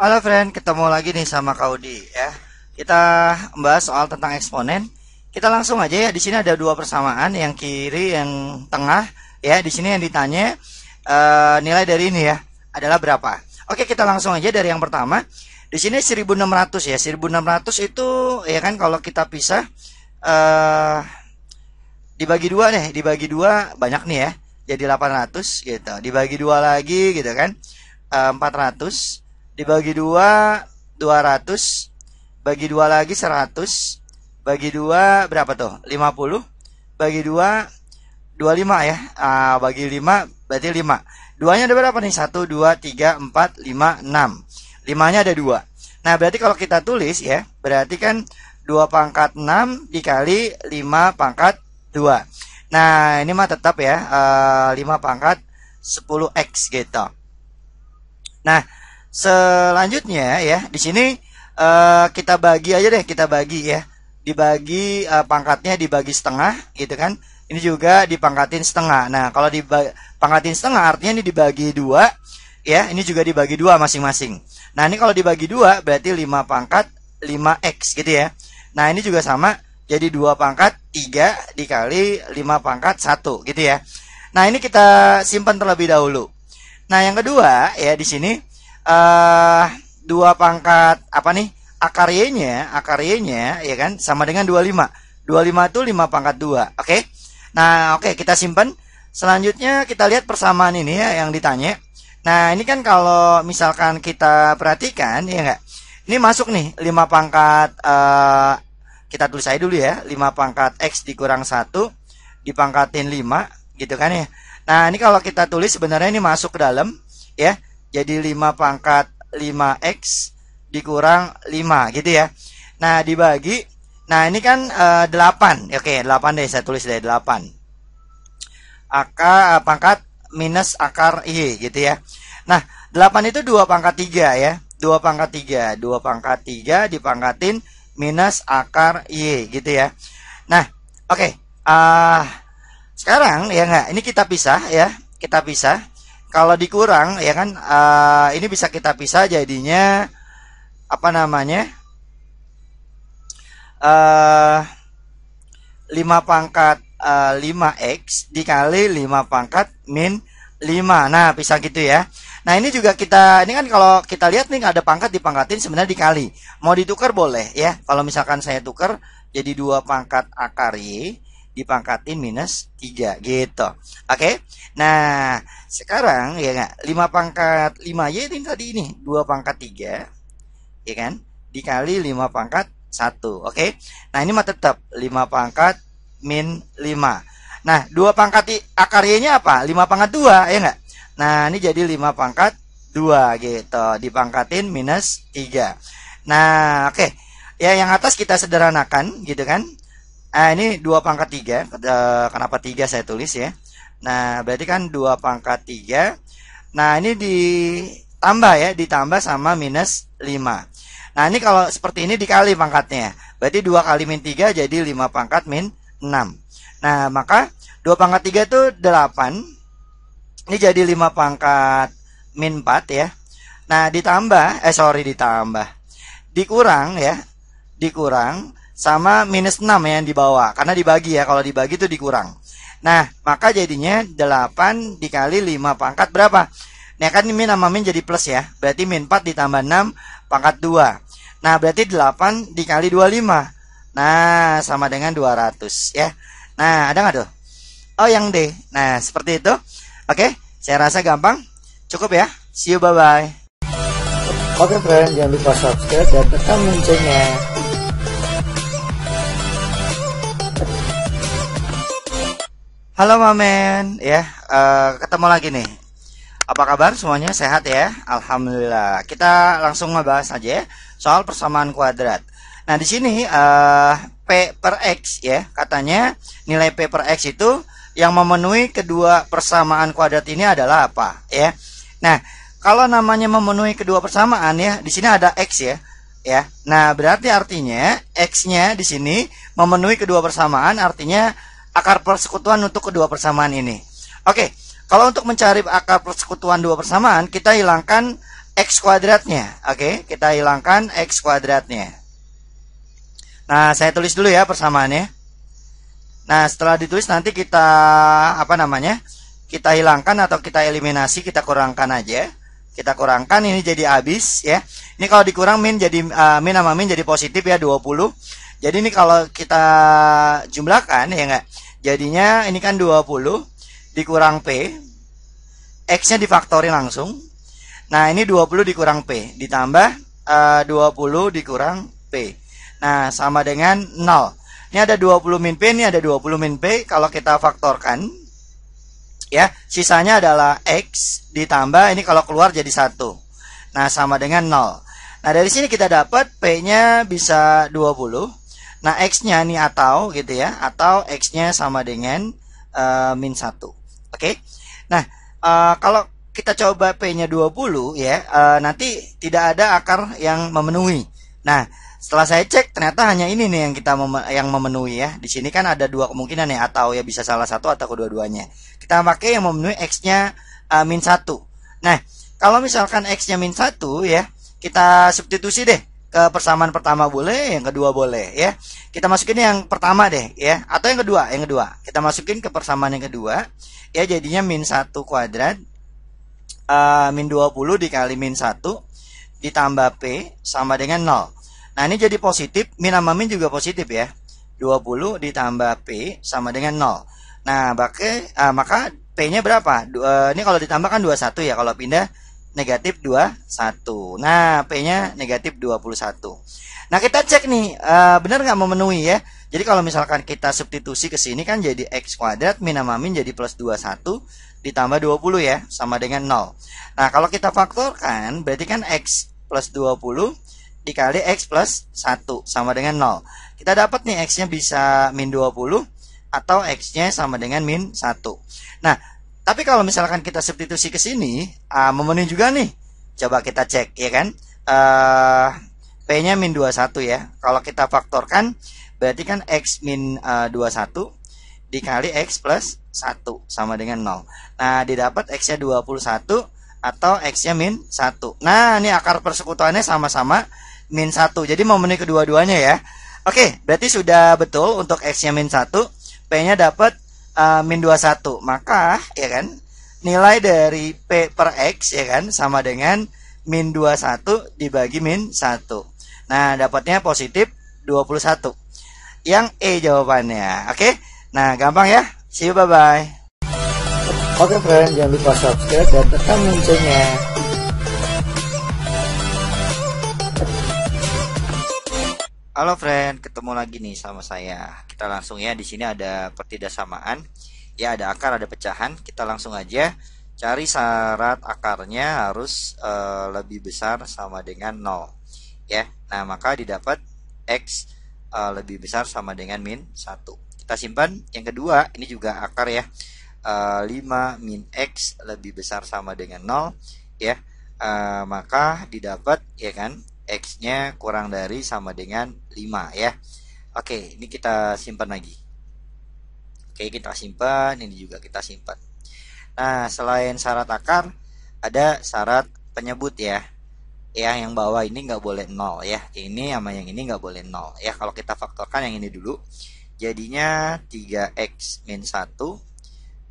Halo, friend, ketemu lagi nih sama Kaudi ya. Kita membahas soal tentang eksponen. Kita langsung aja ya. Di sini ada 2 persamaan, yang kiri, yang tengah ya. Di sini yang ditanya nilai dari ini ya adalah berapa. Oke, kita langsung aja dari yang pertama. Di sini 1600 ya. 1600 itu ya kan, kalau kita pisah dibagi 2 nih, dibagi 2 banyak nih ya. Jadi 800 gitu. Dibagi 2 lagi gitu kan. 400 dibagi 2 200, bagi 2 lagi 100, bagi 2 berapa tuh? 50, bagi 2 25 ya. Bagi 5 berarti 5. 2-nya ada berapa nih? 1 2 3 4 5 6. 5-nya ada 2. Nah, berarti kalau kita tulis ya, berarti kan 2 pangkat 6 dikali 5 pangkat 2. Nah, ini mah tetap ya 5 pangkat 10x gitu. Nah, selanjutnya ya, di sini kita bagi aja deh, kita bagi ya. Dibagi pangkatnya dibagi setengah gitu kan. Ini juga dipangkatin setengah. Nah, kalau dipangkatin setengah artinya ini dibagi 2 ya, ini juga dibagi 2 masing-masing. Nah, ini kalau dibagi 2 berarti 5 pangkat 5x gitu ya. Nah, ini juga sama, jadi 2 pangkat 3 dikali 5 pangkat 1 gitu ya. Nah, ini kita simpan terlebih dahulu. Nah, yang kedua ya, di sini 2 pangkat apa nih? Akar Y-nya ya kan sama dengan 25. 25 itu 5 pangkat 2. Oke. Nah, oke, kita simpan. Selanjutnya kita lihat persamaan ini ya yang ditanya. Nah, ini kan kalau misalkan kita perhatikan ya enggak. Ini masuk nih 5 pangkat kita tulis aja dulu ya. 5 pangkat X dikurang 1 dipangkatin 5 gitu kan ya. Nah, ini kalau kita tulis sebenarnya ini masuk ke dalam ya. Jadi 5 pangkat 5x dikurang 5 gitu ya. Nah, dibagi. Nah, ini kan 8. Oke, 8 deh, saya tulis deh 8. Akar pangkat minus akar Y gitu ya. Nah, 8 itu 2 pangkat 3 ya. 2 pangkat 3. 2 pangkat 3 dipangkatin minus akar Y gitu ya. Nah, oke. Sekarang ya enggak, ini kita pisah ya. Kita pisah. Kalau dikurang ya kan, ini bisa kita pisah jadinya apa namanya? 5 pangkat 5x dikali 5 pangkat min 5. Nah, pisah gitu ya. Nah, ini juga ini kan kalau kita lihat nih ada pangkat dipangkatin sebenarnya dikali. Mau ditukar boleh ya. Kalau misalkan saya tukar Jadi 2 pangkat akar Y dipangkatin minus 3 gitu. Oke. Nah, sekarang ya enggak 5 pangkat 5Y ini tadi ini 2 pangkat 3 ya kan? Dikali 5 pangkat 1. Oke. Nah, ini mah tetap 5 pangkat min 5. Nah, 2 pangkat akar Y-nya apa? 5 pangkat 2 ya enggak? Nah, ini jadi 5 pangkat 2 gitu. Dipangkatin minus 3. Nah, oke. Ya, yang atas kita sederhanakan gitu kan. Ini 2 pangkat 3. Kenapa 3 saya tulis ya? Nah, berarti kan 2 pangkat 3. Nah, ini ditambah ya, ditambah sama minus 5. Nah, ini kalau seperti ini dikali pangkatnya. Berarti 2 kali min 3 jadi 5 pangkat min 6. Nah, maka 2 pangkat 3 itu 8. Ini jadi 5 pangkat min 4 ya. Nah, ditambah, dikurang ya. Dikurang sama minus 6 ya yang dibawa. Karena dibagi ya, kalau dibagi itu dikurang. Nah, maka jadinya 8 dikali 5 pangkat berapa? Nah, kan min sama min jadi plus ya. Berarti min 4 ditambah 6 pangkat 2. Nah, berarti 8 dikali 25. Nah, sama dengan 200 ya. Nah, ada nggak tuh? Oh, yang D. Nah, seperti itu. Oke, saya rasa gampang. Cukup ya. See you, bye-bye. Oke friend, jangan lupa subscribe dan tekan loncengnya. Halo Mamen, ya ketemu lagi nih. Apa kabar semuanya? Sehat ya? Alhamdulillah. Kita langsung ngebahas aja ya soal persamaan kuadrat. Nah di sini P per X ya, katanya nilai P per X itu yang memenuhi kedua persamaan kuadrat ini adalah apa ya? Nah kalau namanya memenuhi kedua persamaan ya, di sini ada X ya. Ya, nah berarti artinya X-nya di sini memenuhi kedua persamaan, artinya akar persekutuan untuk kedua persamaan ini. Oke, kalau untuk mencari akar persekutuan dua persamaan, kita hilangkan X kuadratnya. Oke, kita hilangkan X kuadratnya. Nah, saya tulis dulu ya persamaannya. Nah, setelah ditulis nanti kita kita hilangkan atau kita eliminasi, kita kurangkan aja. Kita kurangkan, ini jadi habis ya. Ini kalau dikurang min jadi min sama min jadi positif ya 20. Jadi ini kalau kita jumlahkan ya enggak. Jadinya ini kan 20 dikurang P. X-nya difaktorin langsung. Nah, ini 20 dikurang P ditambah 20 dikurang P. Nah, sama dengan 0. Ini ada 20 min P, ini ada 20 min P. Kalau kita faktorkan ya, sisanya adalah X ditambah ini kalau keluar jadi 1. Nah, sama dengan 0. Nah, dari sini kita dapat P-nya bisa 20. Nah, X-nya nih atau gitu ya, atau X-nya sama dengan min 1. Oke. Nah, kalau kita coba P-nya 20 ya, nanti tidak ada akar yang memenuhi. Nah, setelah saya cek ternyata hanya ini nih yang memenuhi ya. Di sini kan ada dua kemungkinan ya, atau ya bisa salah satu atau kedua-duanya. Kita pakai yang memenuhi X-nya min 1. Nah, kalau misalkan X-nya min 1 ya, kita substitusi deh. Ke persamaan pertama boleh, yang kedua boleh ya. Kita masukin yang pertama deh ya, atau yang kedua. Kita masukin ke persamaan yang kedua. Ya, jadinya min 1 kuadrat min 20 dikali min 1 ditambah P sama dengan 0. Nah, ini jadi positif, min sama min juga positif ya. 20 ditambah P sama dengan 0. Nah, maka P-nya berapa? Ini kalau ditambah kan 21 ya, kalau pindah negatif 21. Nah, P-nya negatif 21. Nah, kita cek nih, benar nggak memenuhi ya. Jadi kalau misalkan kita substitusi ke sini kan jadi X kuadrat min sama min jadi plus 21 ditambah 20 ya, sama dengan 0. Nah, kalau kita faktorkan berarti kan X plus 20 dikali X plus 1 sama dengan 0. Kita dapat nih X-nya bisa min 20 atau X-nya sama dengan min 1. Nah, tapi kalau misalkan kita substitusi ke sini, memenuhi juga nih. Coba kita cek ya kan. P-nya min 21 ya. Kalau kita faktorkan berarti kan X min 21 dikali X plus 1 sama dengan 0. Nah, didapat X-nya 21 atau X-nya min 1. Nah, ini akar persekutuannya sama-sama min 1. Jadi memenuhi kedua-duanya ya. Oke, berarti sudah betul untuk X-nya min 1. P-nya dapat min 21. Maka ya kan nilai dari P per X ya kan sama dengan min 21 dibagi min 1. Nah, dapatnya positif 21. yang E jawabannya. Oke. Nah, gampang ya. See you, bye-bye. Oke friend, jangan lupa subscribe dan tekan loncengnya. Halo friend, ketemu lagi nih sama saya. Kita langsung ya, di sini ada pertidaksamaan. Ya, ada akar, ada pecahan. Kita langsung aja cari syarat akarnya harus lebih besar sama dengan 0. Ya. Nah, maka didapat X lebih besar sama dengan min 1. Kita simpan. Yang kedua, ini juga akar ya. 5 min X lebih besar sama dengan 0. Ya. Maka didapat ya kan, X-nya kurang dari sama dengan 5 ya. Oke, ini kita simpan lagi. Oke, kita simpan, ini juga kita simpan. Nah, selain syarat akar, ada syarat penyebut ya. Ya, yang bawah ini nggak boleh 0 ya. Ini sama yang ini nggak boleh 0 ya. Kalau kita faktorkan yang ini dulu, jadinya 3X min 1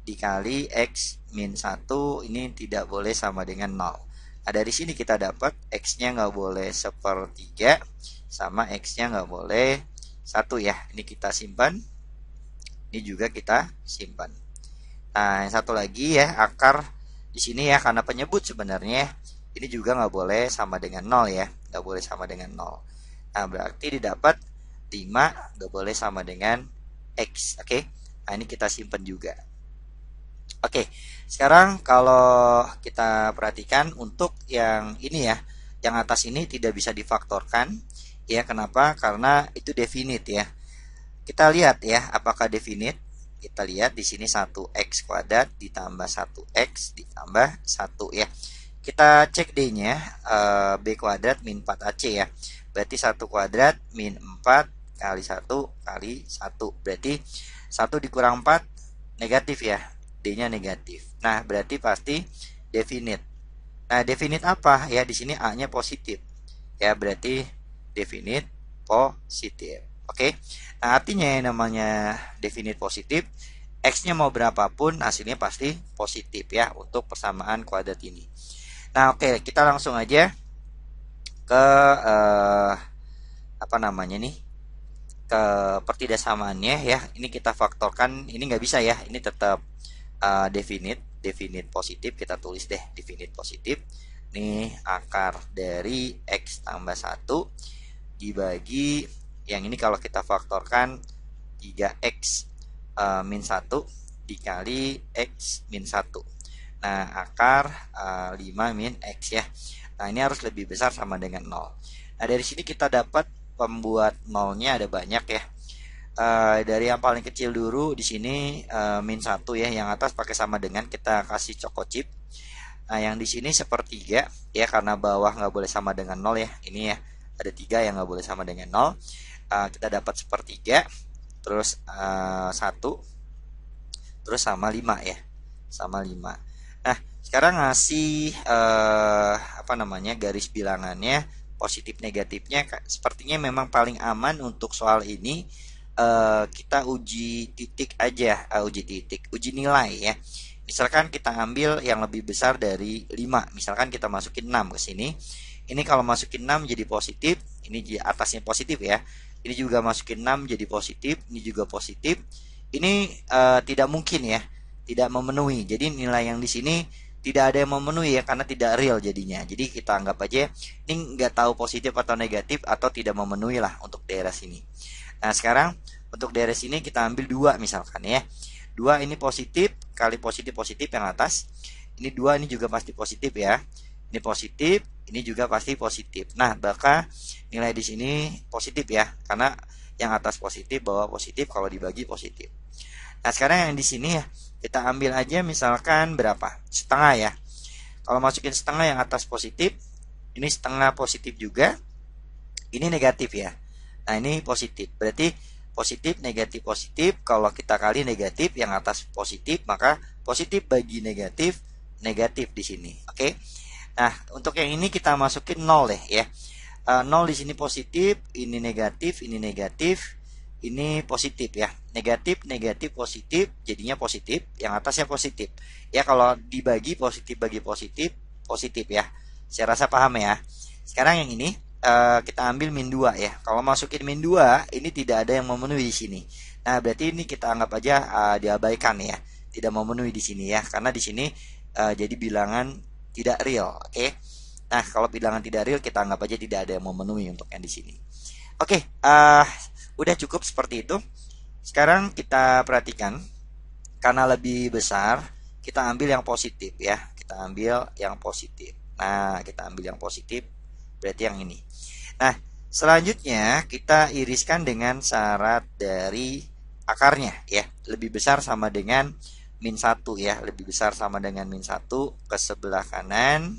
dikali X min 1 ini tidak boleh sama dengan 0. Nah, dari sini kita dapat X-nya nggak boleh 1/3 sama X-nya nggak boleh 1 ya. Ini kita simpan. Ini juga kita simpan. Nah, yang satu lagi ya, akar di sini ya, karena penyebut sebenarnya ini juga nggak boleh sama dengan 0 ya. Nggak boleh sama dengan 0. Nah, berarti didapat 5 nggak boleh sama dengan X. Oke. Nah, ini kita simpan juga. Oke, sekarang kalau kita perhatikan untuk yang ini ya, yang atas ini tidak bisa difaktorkan. Ya, kenapa? Karena itu definite ya. Kita lihat ya, apakah definite? Kita lihat di sini 1x kuadrat ditambah 1x ditambah 1 ya. Kita cek D-nya, b kuadrat min 4ac ya. Berarti 1 kuadrat min 4 kali 1 kali 1. Berarti 1 dikurang 4 negatif ya. D-nya negatif. Nah, berarti pasti definite. Nah, definite apa? Ya, di sini A-nya positif. Ya, berarti definite positif. Oke. Nah, artinya yang namanya definite positif, X-nya mau berapapun hasilnya pasti positif ya untuk persamaan kuadrat ini. Nah, oke, kita langsung aja ke apa namanya nih? Ke pertidaksamaannya ya. Ini kita faktorkan, ini nggak bisa ya. Ini tetap definite positif, kita tulis deh definite positif. Nih akar dari X tambah 1 dibagi yang ini, kalau kita faktorkan 3X min 1 dikali X min 1. Nah, akar 5 min X ya. Nah, ini harus lebih besar sama dengan 0. Nah, dari sini kita dapat pembuat 0-nya ada banyak ya. Dari yang paling kecil dulu di sini min 1 ya, yang atas pakai sama dengan, kita kasih choco chip. Nah, yang di sini 1/3 ya, karena bawah nggak boleh sama dengan 0 ya. Ini ya, ada 3 yang nggak boleh sama dengan 0. Kita dapat 1/3, terus 1, terus sama 5 ya, sama 5. Nah, sekarang ngasih apa namanya, garis bilangannya positif negatifnya. Sepertinya memang paling aman untuk soal ini. Kita uji titik aja, uji nilai ya. Misalkan kita ambil yang lebih besar dari 5, misalkan kita masukin 6 ke sini. Ini kalau masukin 6 jadi positif, ini di atasnya positif ya. Ini juga masukin 6 jadi positif, ini juga positif. Ini tidak mungkin ya, tidak memenuhi. Jadi nilai yang di sini tidak ada yang memenuhi ya, karena tidak real jadinya. Jadi kita anggap aja ini nggak tahu positif atau negatif atau tidak memenuhi lah untuk daerah sini. Nah, sekarang untuk daerah sini kita ambil 2 misalkan ya. 2 ini positif kali positif yang atas. Ini 2 ini juga pasti positif ya. Ini positif, ini juga pasti positif. Nah, maka nilai di sini positif ya, karena yang atas positif, bawah positif, kalau dibagi positif. Nah, sekarang yang di sini ya, kita ambil aja misalkan berapa? Setengah ya. Kalau masukin setengah, yang atas positif, ini setengah positif juga. Ini negatif ya. Nah, ini positif. Berarti positif, negatif. Kalau kita kali negatif, yang atas positif, maka positif bagi negatif, negatif di sini. Oke. Nah, untuk yang ini kita masukin 0 deh ya. 0 di sini positif, ini negatif, ini positif ya. Negatif, positif, jadinya positif, yang atasnya positif. Ya, kalau dibagi positif bagi positif, positif ya. Saya rasa paham ya. Sekarang yang ini kita ambil min 2 ya. Kalau masukin min 2, ini tidak ada yang memenuhi di sini. Nah, berarti ini kita anggap aja diabaikan ya. Tidak memenuhi di sini ya, karena di sini jadi bilangan tidak real, oke. Nah, kalau bilangan tidak real kita anggap aja tidak ada yang memenuhi untuk yang di sini. Oke, udah cukup seperti itu. Sekarang kita perhatikan, karena lebih besar, kita ambil yang positif ya. Kita ambil yang positif. Nah, kita ambil yang positif, berarti yang ini. Nah, selanjutnya kita iriskan dengan syarat dari akarnya ya. Lebih besar sama dengan min 1 ya. Lebih besar sama dengan min 1 ke sebelah kanan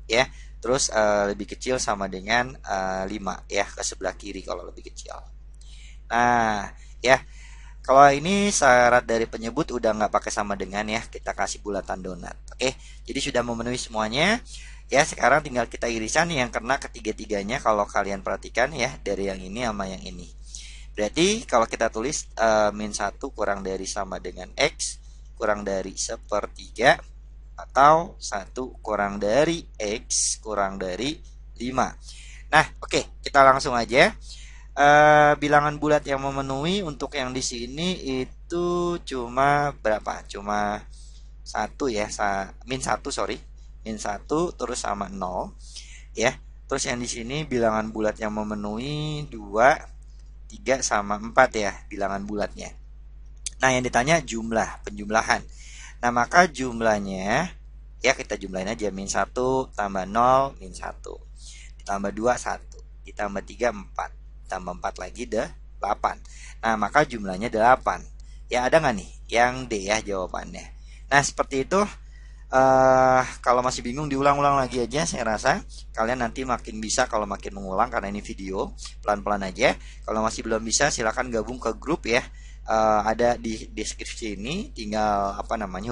ya. Terus lebih kecil sama dengan 5 ya, ke sebelah kiri kalau lebih kecil. Nah, ya. Kalau ini syarat dari penyebut udah nggak pakai sama dengan ya, kita kasih bulatan donat. Oke, jadi sudah memenuhi semuanya. Ya, sekarang tinggal kita irisan yang kena ketiga-tiganya kalau kalian perhatikan ya, dari yang ini sama yang ini. Berarti kalau kita tulis min 1 kurang dari sama dengan X kurang dari sepertiga, atau 1 kurang dari X kurang dari 5. Nah, oke, kita langsung aja. Bilangan bulat yang memenuhi untuk yang di sini itu cuma berapa? Cuma 1 ya, min 1 sorry. Min 1 terus sama 0 ya. Terus yang di sini bilangan bulat yang memenuhi 2, 3 sama 4 ya bilangan bulatnya. Nah, yang ditanya jumlah, penjumlahan. Nah, maka jumlahnya ya kita jumlahin aja, min 1 tambah 0 min 1 ditambah 2 1 ditambah 3 4 tambah 4 lagi 8. Nah, maka jumlahnya 8. Ya, ada nggak nih yang D ya jawabannya. Nah, seperti itu. Kalau masih bingung diulang-ulang lagi aja. Saya rasa kalian nanti makin bisa kalau makin mengulang, karena ini video pelan-pelan aja. Kalau masih belum bisa silahkan gabung ke grup ya. Ada di deskripsi ini, tinggal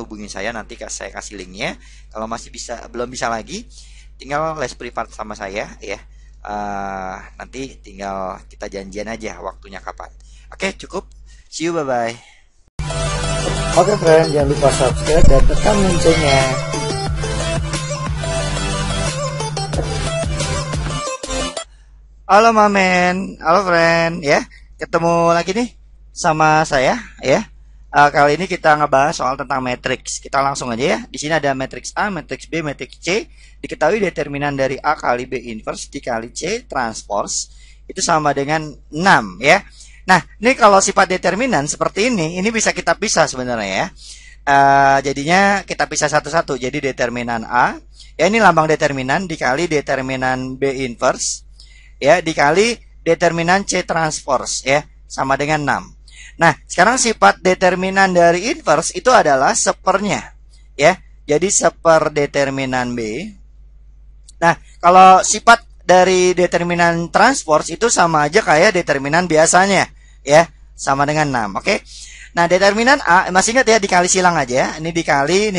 hubungi saya, nanti saya kasih linknya. Kalau masih belum bisa lagi, tinggal les privat sama saya ya. Nanti tinggal kita janjian aja waktunya kapan. Oke, cukup. See you, bye bye. Oke friend, jangan lupa subscribe dan tekan loncengnya. Halo Mamen, halo friend ya. Ketemu lagi nih sama saya ya. Kali ini kita ngebahas soal tentang matriks. Kita langsung aja ya. Di sini ada matriks A, matriks B, matriks C. Diketahui determinan dari A kali B inverse dikali C transpose itu sama dengan 6 ya. Nah, ini kalau sifat determinan seperti ini bisa kita pisah sebenarnya ya. Jadinya kita pisah satu-satu. Jadi determinan A, ya ini lambang determinan dikali determinan B inverse ya dikali determinan C transpose ya sama dengan 6. Nah, sekarang sifat determinan dari inverse itu adalah sepernya ya. Jadi seper determinan B. Nah, kalau sifat dari determinan transpose itu sama aja kayak determinan biasanya ya, sama dengan 6. Oke. Nah, determinan A masih ingat ya, dikali silang aja ya. Ini dikali.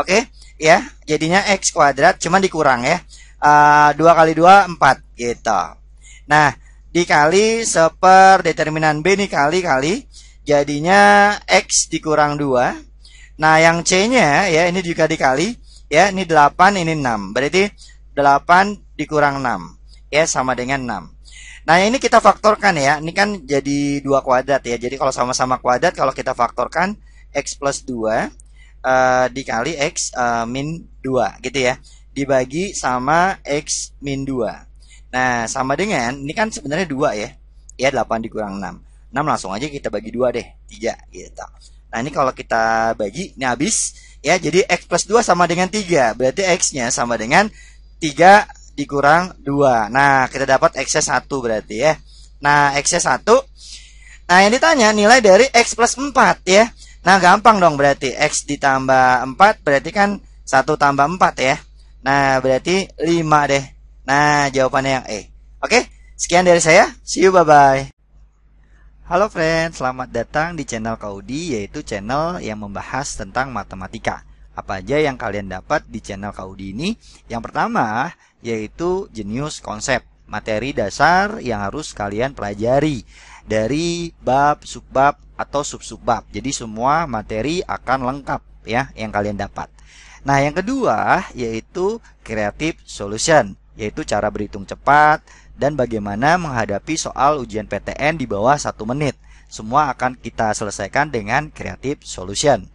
Oke, ya. Jadinya X kuadrat cuman dikurang ya. 2 kali 2 4 gitu. Nah, dikali seper determinan B nih kali jadinya X dikurang 2. Nah, yang C-nya ya ini juga dikali ya, ini 8 ini 6. Berarti 8 dikurang 6 ya sama dengan 6. Nah, ini kita faktorkan ya. Ini kan jadi 2 kuadrat ya. Jadi kalau sama-sama kuadrat, kalau kita faktorkan X plus 2 dikali X min 2 gitu ya. Dibagi sama X min 2. Nah, sama dengan, ini kan sebenarnya 2 ya. Ya, 8 dikurang 6. 6 langsung aja kita bagi 2 deh. 3 gitu. Nah, ini kalau kita bagi, ini habis. Ya, jadi X plus 2 sama dengan 3. Berarti X-nya sama dengan 3 dikurang 2. Nah, kita dapat X-nya 1 berarti ya. Nah, X-nya 1. Nah, yang ditanya nilai dari X plus 4 ya. Nah, gampang dong berarti. X ditambah 4 berarti kan 1 tambah 4 ya. Nah, berarti 5 deh. Nah, jawabannya yang E. Oke, sekian dari saya. See you, bye-bye. Halo friend, selamat datang di channel Kaudi, yaitu channel yang membahas tentang matematika. Apa aja yang kalian dapat di channel Kaudi ini? Yang pertama, yaitu jenius konsep, materi dasar yang harus kalian pelajari dari bab, subbab, atau sub-subbab. Jadi semua materi akan lengkap ya yang kalian dapat. Nah, yang kedua yaitu creative solution, yaitu cara berhitung cepat dan bagaimana menghadapi soal ujian PTN di bawah 1 menit. Semua akan kita selesaikan dengan creative solution.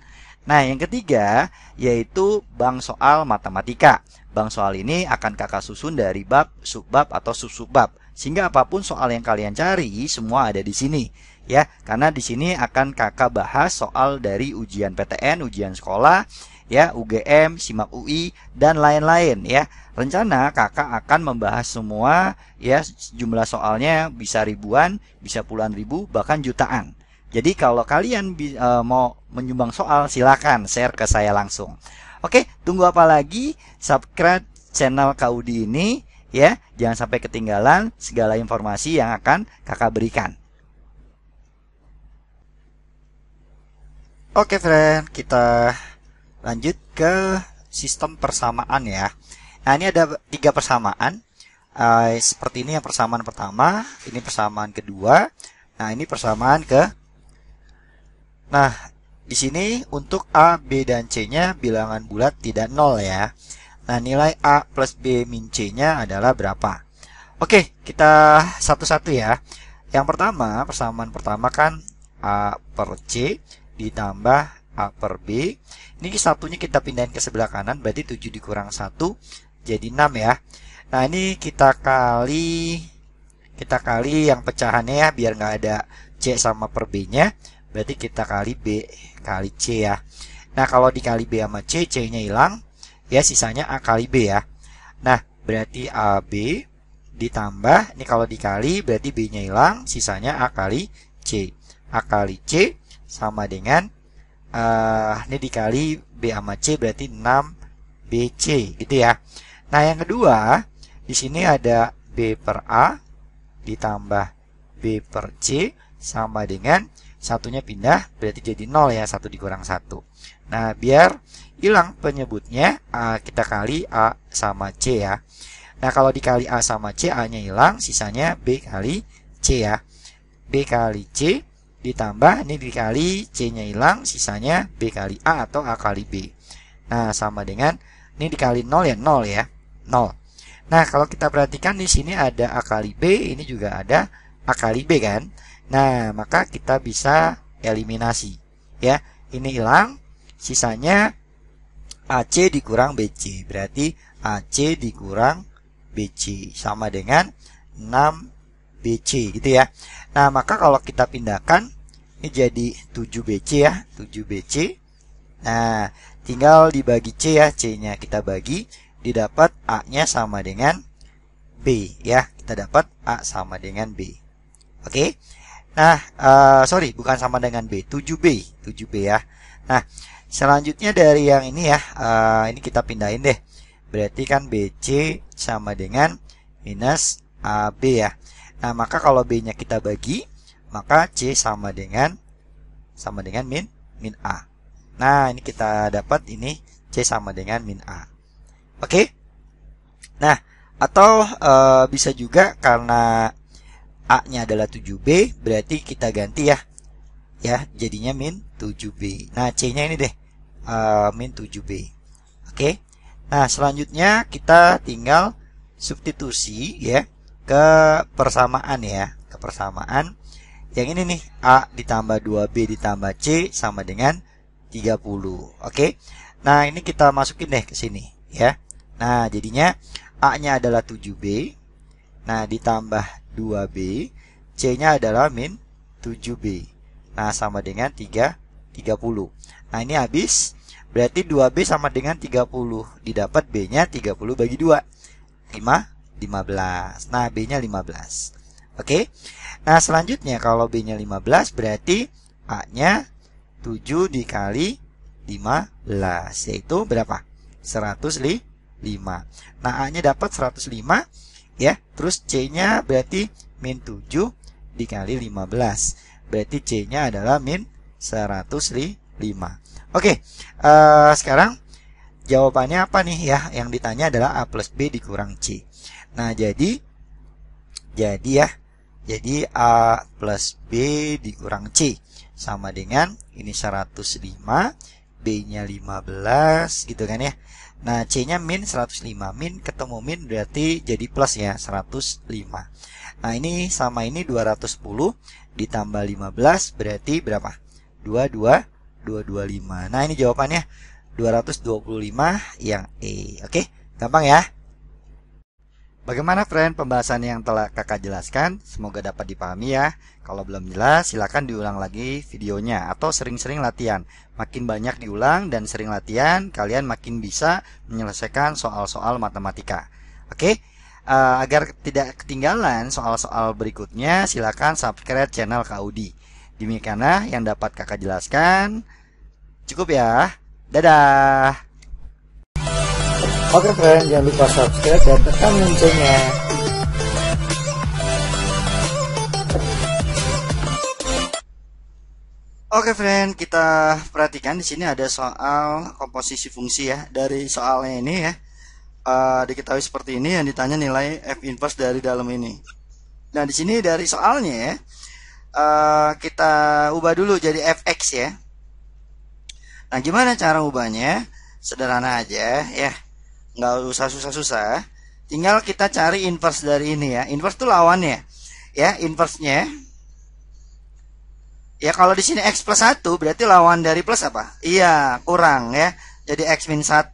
Nah, yang ketiga yaitu bank soal matematika. Bank soal ini akan kakak susun dari bab, subbab, atau sub-subbab. Sehingga apapun soal yang kalian cari, semua ada di sini. Ya, karena di sini akan kakak bahas soal dari ujian PTN, ujian sekolah, ya, UGM, SIMAK UI, dan lain-lain ya. Rencana kakak akan membahas semua ya, jumlah soalnya bisa ribuan, bisa puluhan ribu, bahkan jutaan. Jadi kalau kalian mau menyumbang soal, silakan share ke saya langsung. Oke, tunggu apa lagi? Subscribe channel KUD ini ya. Jangan sampai ketinggalan segala informasi yang akan kakak berikan. Oke friend, kita lanjut ke sistem persamaan ya. Nah, ini ada 3 persamaan. Seperti ini yang persamaan pertama, ini persamaan kedua. Nah, ini persamaan Nah, di sini untuk A, B, dan C-nya bilangan bulat tidak 0 ya. Nah, nilai A plus B min C-nya adalah berapa? Oke, kita satu-satu ya. Yang pertama, persamaan pertama kan A per C ditambah A per B. Ini satunya kita pindahin ke sebelah kanan, berarti 7 dikurang 1 jadi 6 ya. Nah, ini kita kali yang pecahannya ya, biar nggak ada C sama per B-nya. Berarti kita kali B kali C ya. Nah, kalau dikali B sama C, C-nya hilang. Ya, sisanya A kali B ya. Nah, berarti AB ditambah, ini kalau dikali berarti B-nya hilang. Sisanya A kali C. A kali C sama dengan, ini dikali B sama C berarti 6BC gitu ya. Nah, yang kedua, di sini ada B per A ditambah B per C sama dengan satunya pindah, berarti jadi 0 ya, 1 dikurang 1. Nah, biar hilang penyebutnya, kita kali A sama C ya. Nah, kalau dikali A sama C, A-nya hilang, sisanya B kali C ya. B kali C ditambah, ini dikali C-nya hilang, sisanya B kali A atau A kali B. Nah, sama dengan, ini dikali 0 ya, 0 ya, 0. Nah, kalau kita perhatikan di sini ada A kali B, ini juga ada A kali B kan. Nah, maka kita bisa eliminasi ya. Ini hilang, sisanya AC dikurang BC. Berarti AC dikurang BC sama dengan 6BC gitu ya. Nah, maka kalau kita pindahkan, ini jadi 7BC ya, 7BC. Nah, tinggal dibagi C ya, C-nya kita bagi, didapat A-nya sama dengan B ya. Kita dapat A sama dengan B. Oke. Nah, sorry, bukan sama dengan B, 7B ya. Nah, selanjutnya dari yang ini ya, ini kita pindahin deh. Berarti kan BC sama dengan minus AB ya. Nah, maka kalau B-nya kita bagi, maka C sama dengan min A. Nah, ini kita dapat ini C sama dengan min A. Oke. Nah, atau bisa juga karena A-nya adalah 7B, berarti kita ganti ya. Ya, jadinya min 7B. Nah, C-nya ini deh, min 7B. Oke. Nah, selanjutnya kita tinggal substitusi ya ke persamaan ya. Ke persamaan. Yang ini nih, A ditambah 2B ditambah C sama dengan 30. Oke. Nah, ini kita masukin deh ke sini ya. Nah, jadinya A-nya adalah 7B. Nah, ditambah 2B, C-nya adalah min 7B. Nah, sama dengan 30. Nah, ini habis. Berarti 2B sama dengan 30. Didapat B-nya 30 bagi 2. 15. Nah, B-nya 15. Oke. Nah, selanjutnya kalau B-nya 15, berarti A-nya 7 dikali 15. Yaitu berapa? 105. Nah, A-nya dapat 105. Ya, terus C-nya berarti min 7 dikali 15. Berarti C-nya adalah min 105. Oke, sekarang jawabannya apa nih ya? Yang ditanya adalah A plus B dikurang C. Nah, jadi A plus B dikurang C sama dengan ini 105. B B-nya 15 gitu kan ya. Nah, C-nya min 105. Min ketemu min berarti jadi plus ya, 105. Nah, ini sama ini 210 ditambah 15 berarti berapa? 225. Nah, ini jawabannya 225 yang E. Oke, gampang ya. Bagaimana friend pembahasan yang telah kakak jelaskan? Semoga dapat dipahami ya. Kalau belum jelas silakan diulang lagi videonya atau sering-sering latihan. Makin banyak diulang dan sering latihan, kalian makin bisa menyelesaikan soal-soal matematika. Oke? Agar tidak ketinggalan soal-soal berikutnya, silakan subscribe channel Kak Udi. Demikianlah yang dapat kakak jelaskan. Cukup ya. Dadah. Oke friend, jangan lupa subscribe dan tekan loncengnya. Oke friend, kita perhatikan di sini ada soal komposisi fungsi ya. Dari soalnya ini ya, diketahui seperti ini yang ditanya nilai f inverse dari dalam ini. Nah di sini dari soalnya ya, kita ubah dulu jadi fx ya. Nah gimana cara ubahnya? Sederhana aja ya. Nggak usah susah-susah, tinggal kita cari inverse dari ini ya. Inverse itu lawannya ya, inverse-nya ya. Kalau di sini x plus 1 berarti lawan dari plus apa? Iya, kurang ya, jadi x min 1.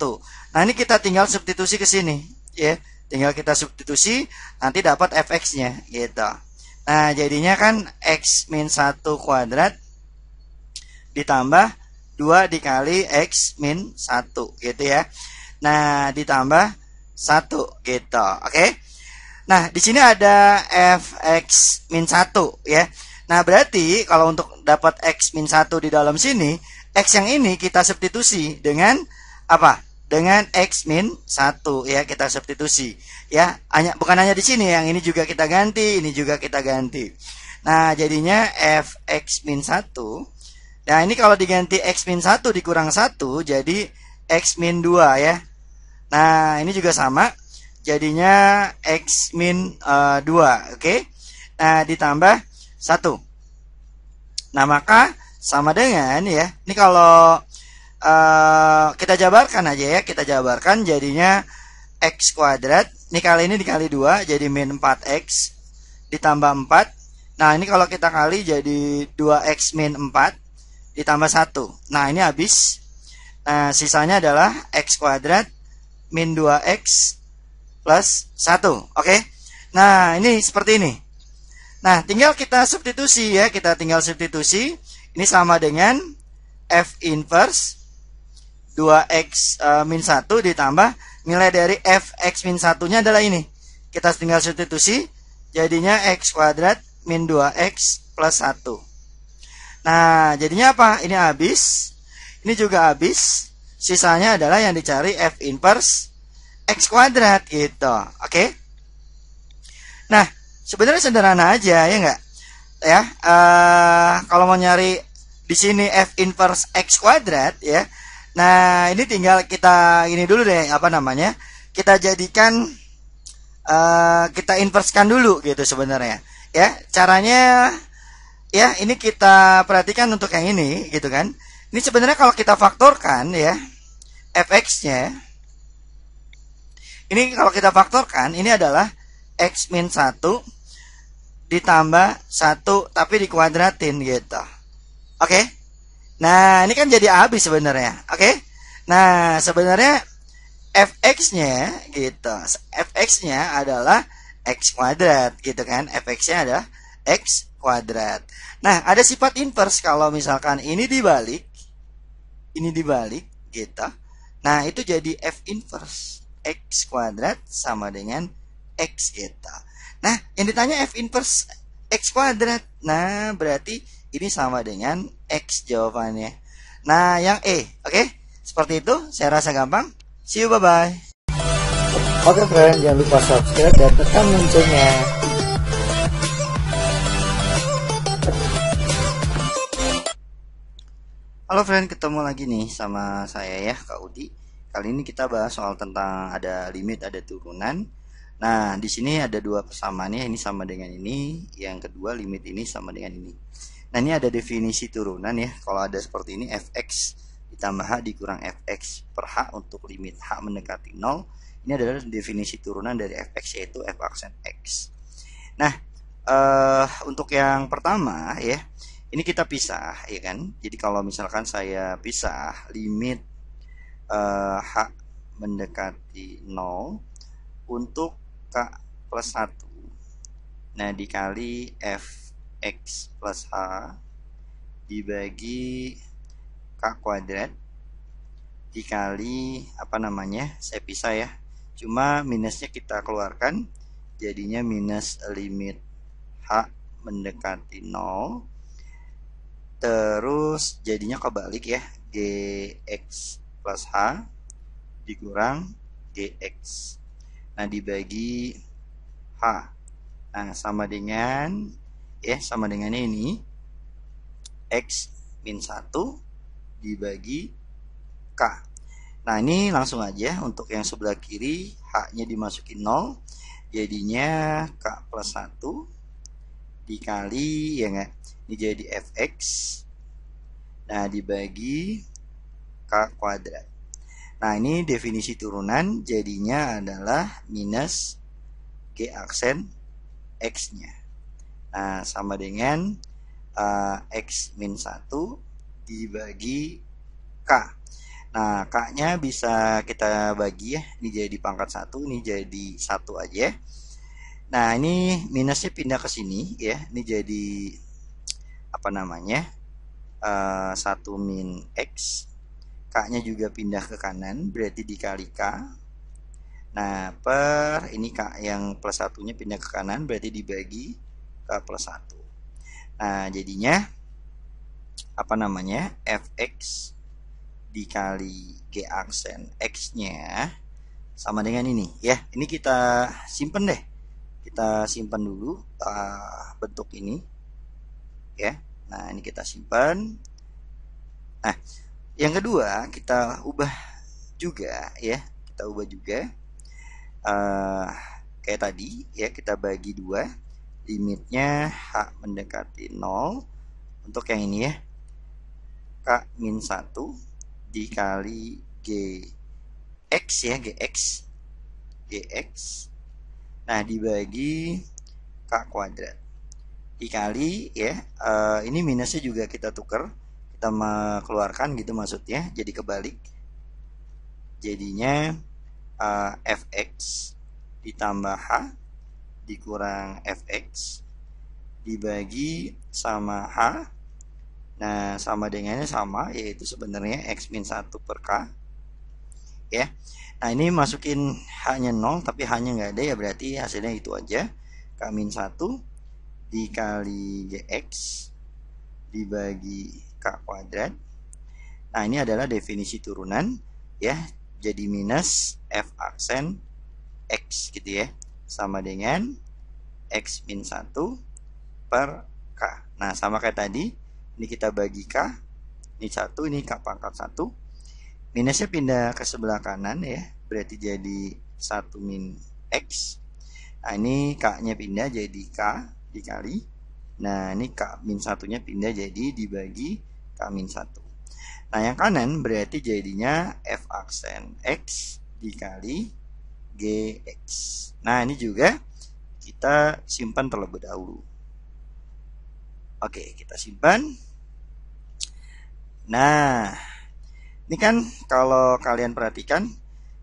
Nah ini kita tinggal substitusi ke sini ya, tinggal kita substitusi, nanti dapat fx-nya gitu. Nah jadinya kan x min 1 kuadrat ditambah 2 dikali x min 1 gitu ya. Nah, ditambah 1 gitu. Oke. Nah, di sini ada fx min 1 ya. Nah, berarti kalau untuk dapat x min 1 di dalam sini, x yang ini kita substitusi dengan apa? Dengan x min 1 ya, kita substitusi ya. Bukan hanya di sini, yang ini juga kita ganti, ini juga kita ganti. Nah, jadinya fx min 1. Nah, ini kalau diganti x min 1 dikurang 1 jadi x min 2 ya. Nah, ini juga sama. Jadinya x min 2, oke? Nah, ditambah 1. Nah, maka sama dengan ya. Ini kalau kita jabarkan aja ya. Kita jabarkan jadinya x kuadrat. Ini kali ini dikali 2 jadi min 4x ditambah 4. Nah, ini kalau kita kali jadi 2x min 4 ditambah 1. Nah, ini habis. Nah, sisanya adalah x kuadrat min 2x plus 1. Oke. Nah, ini seperti ini. Nah, tinggal kita substitusi ya. Kita tinggal substitusi. Ini sama dengan f inverse 2x min 1 ditambah nilai dari fx min 1-nya adalah ini. Kita tinggal substitusi. Jadinya x kuadrat min 2x plus 1. Nah, jadinya apa? Ini habis. Ini juga habis. Sisanya adalah yang dicari f inverse x kuadrat gitu. Oke. Nah, sebenarnya sederhana aja ya enggak? Ya, kalau mau nyari di sini f inverse x kuadrat ya. Nah, ini tinggal kita ini dulu deh, apa namanya? Kita jadikan kita inversekan dulu gitu sebenarnya. Ya, caranya ya ini kita perhatikan untuk yang ini gitu kan. Ini sebenarnya kalau kita faktorkan ya, fx-nya ini kalau kita faktorkan ini adalah x min 1 ditambah 1 tapi dikuadratin gitu. Oke. Nah, ini kan jadi habis sebenarnya. Oke. Nah, sebenarnya fx-nya gitu. Fx-nya adalah x kuadrat gitu kan. Fx-nya adalah x kuadrat. Nah, ada sifat inverse kalau misalkan ini dibalik gitu. Nah, itu jadi f inverse x kuadrat sama dengan x gitu. Nah, yang ditanya f inverse x kuadrat. Nah, berarti ini sama dengan x jawabannya. Nah, yang E. Oke? Seperti itu, saya rasa gampang. See you, bye-bye. Oke friend, jangan lupa subscribe dan tekan loncengnya. Halo friend, ketemu lagi nih sama saya ya, Kak Udi. Kali ini kita bahas soal tentang ada limit, ada turunan. Nah, di sini ada dua persamaannya, ini sama dengan ini, yang kedua limit ini sama dengan ini. Nah, ini ada definisi turunan ya. Kalau ada seperti ini fx ditambah H dikurang Fx per H untuk limit H mendekati 0. Ini adalah definisi turunan dari Fx, yaitu f aksen X. Nah, untuk yang pertama ya, ini kita pisah ya kan. Jadi kalau misalkan saya pisah limit H mendekati 0 untuk K plus 1. Nah, dikali Fx plus H dibagi K kuadrat dikali apa namanya, saya pisah ya, cuma minusnya kita keluarkan, jadinya minus limit H mendekati 0, terus jadinya kebalik ya, Gx plus H dikurang Gx, nah dibagi H, nah sama dengan ya, sama dengannya ini X min 1 dibagi K. Nah, ini langsung aja untuk yang sebelah kiri H-nya dimasukin 0, jadinya K plus 1 dikali ya enggak, ini jadi Fx, nah dibagi K kuadrat. Nah, ini definisi turunan, jadinya adalah minus G aksen X-nya. Nah, sama dengan X min 1 dibagi K. Nah, K-nya bisa kita bagi ya, ini jadi pangkat 1, ini jadi 1 aja. Nah, ini minusnya pindah ke sini ya, ini jadi apa namanya, 1 min X. K-nya juga pindah ke kanan, berarti dikali K. Nah, per ini K yang plus 1-nya pindah ke kanan, berarti dibagi K plus 1. Nah, jadinya apa namanya, Fx dikali G aksen X-nya sama dengan ini ya. Ini kita simpen deh, kita simpan dulu bentuk ini ya. Nah, ini kita simpan. Nah, yang kedua kita ubah juga ya, kita ubah juga kayak tadi ya, kita bagi 2, limitnya H mendekati 0 untuk yang ini ya, K min 1 dikali Gx ya, Gx, nah dibagi K kuadrat dikali ya, ini minusnya juga kita tukar, kita keluarkan gitu maksudnya, jadi kebalik, jadinya Fx ditambah H dikurang Fx dibagi sama H. Nah, sama dengannya sama, yaitu sebenarnya X min 1 per K ya. Nah, ini masukin H-nya 0, tapi H-nya nggak ada ya, berarti hasilnya itu aja, K min 1 dikali Gx dibagi K kuadrat. Nah, ini adalah definisi turunan ya, jadi minus F aksen X gitu ya, sama dengan X min 1 per K. Nah, sama kayak tadi, ini kita bagi K, ini 1, ini K pangkat 1, minusnya pindah ke sebelah kanan ya, berarti jadi 1 min X. Nah, ini K-nya pindah jadi K dikali, nah ini K min 1-nya pindah jadi dibagi K min 1. Nah, yang kanan berarti jadinya F aksen X dikali Gx. Nah, ini juga kita simpan terlebih dahulu. Oke, kita simpan. Nah, ini kan kalau kalian perhatikan,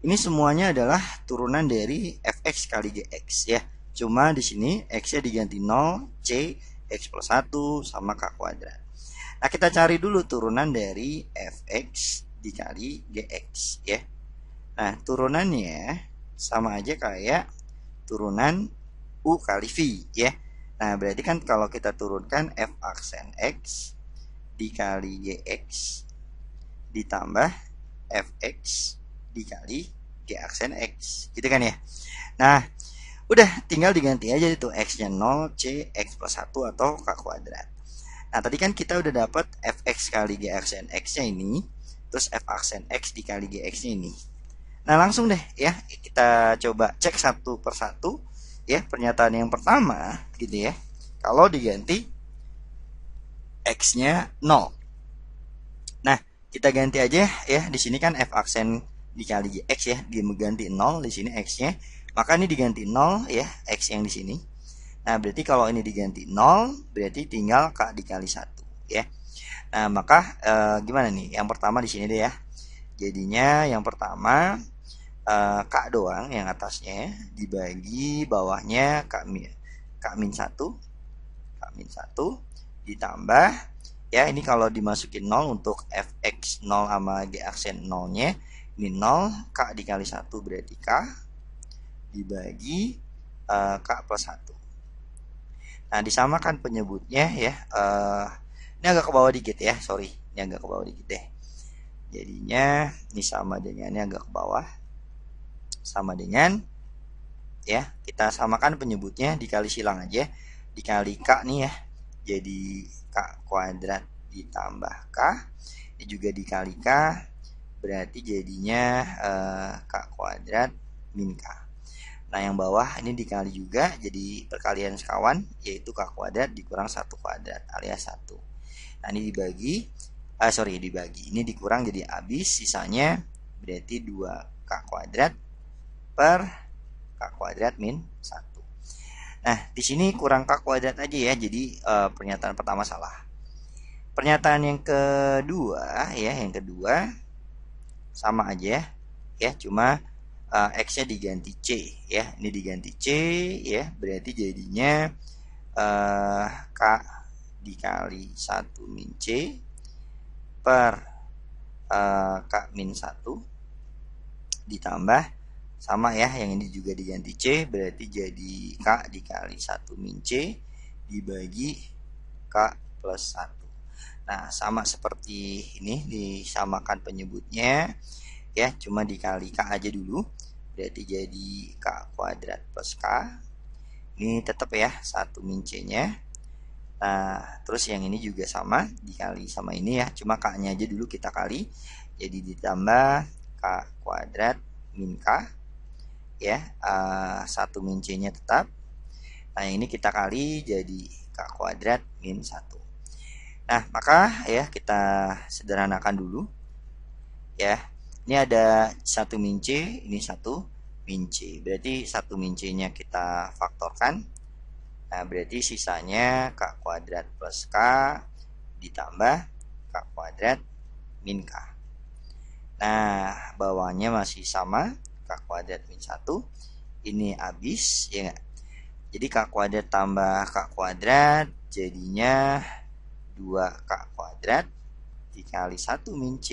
ini semuanya adalah turunan dari Fx kali Gx ya. Cuma di sini X-nya diganti 0, C, X plus 1 sama K kuadrat. Nah, kita cari dulu turunan dari Fx dikali Gx ya. Nah, turunannya sama aja kayak turunan U kali V ya. Nah, berarti kan kalau kita turunkan F aksen X dikali Gx ditambah Fx dikali G aksen X, gitu kan ya. Nah, udah tinggal diganti aja itu X-nya 0, C, X plus 1 atau K kuadrat. Nah, tadi kan kita udah dapat Fx kali G aksen X-nya ini, terus F aksen X dikali Gx-nya ini. Nah, langsung deh ya, kita coba cek satu persatu ya, pernyataan yang pertama gitu ya, kalau diganti X-nya 0. Nah, Kita ganti aja ya. Di sini kan f aksen dikali x ya, dia mengganti 0 di sini x-nya. Maka ini diganti 0 ya, x yang di sini. Nah, berarti kalau ini diganti 0, berarti tinggal k dikali 1 ya. Nah, maka gimana nih? Yang pertama di sini deh ya. Jadinya yang pertama k doang yang atasnya dibagi bawahnya k min 1 ditambah ya, ini kalau dimasukin 0 untuk fx 0 sama g aksen 0 nya ini 0, k dikali 1 berarti k dibagi k plus 1. Nah, disamakan penyebutnya ya. Ini agak ke bawah dikit ya, sorry, ini agak ke bawah dikit deh. Jadinya ini sama dengan, ini agak ke bawah, sama dengan ya, kita samakan penyebutnya, dikali silang aja, dikali k nih ya, jadi k kuadrat ditambah k, ini juga dikali k, berarti jadinya k kuadrat min k. Nah, yang bawah ini dikali juga, jadi perkalian sekawan, yaitu k kuadrat dikurang 1 kuadrat alias 1. Nah, ini dibagi, ini dikurang jadi habis, sisanya berarti 2k kuadrat per k kuadrat min 1. Nah, di sini kurang k kuadrat aja ya, jadi pernyataan pertama salah. Pernyataan yang kedua ya, sama aja ya, cuma x-nya diganti c ya, ini diganti c ya, berarti jadinya k dikali 1 min c per k min 1 ditambah sama ya, yang ini juga diganti c, berarti jadi k dikali 1 min c dibagi k plus 1. Nah, sama seperti ini, disamakan penyebutnya ya, cuma dikali k aja dulu, berarti jadi k kuadrat plus k, ini tetap ya 1 min c nya. Nah, terus yang ini juga sama, dikali sama ini ya, cuma k nya aja dulu kita kali, jadi ditambah k kuadrat min k ya, 1 min c nya tetap. Nah, yang ini kita kali jadi k kuadrat min 1. Nah, maka ya kita sederhanakan dulu ya. Ini ada 1 min c, ini 1 min c. Berarti 1 min c nya kita faktorkan. Nah, berarti sisanya k kuadrat plus k ditambah k kuadrat min k. Nah, bawahnya masih sama, k kuadrat min 1. Ini habis ya enggak? Jadi k kuadrat tambah k kuadrat jadinya 2k kuadrat dikali 1 min c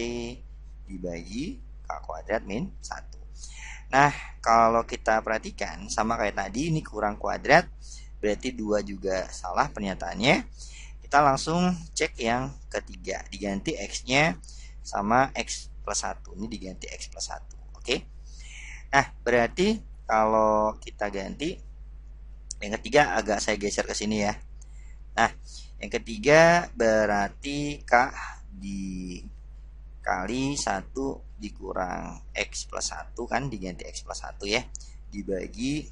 dibagi k kuadrat min 1. Nah, kalau kita perhatikan sama kayak tadi, ini kurang kuadrat, berarti 2 juga salah pernyataannya. Kita langsung cek yang ketiga, diganti x-nya sama x plus 1. Ini diganti x plus 1. Oke. Nah, berarti kalau kita ganti yang ketiga, agak saya geser ke sini ya. Nah, yang ketiga berarti k dikali 1 dikurang x plus 1 kan, diganti x plus 1 ya, dibagi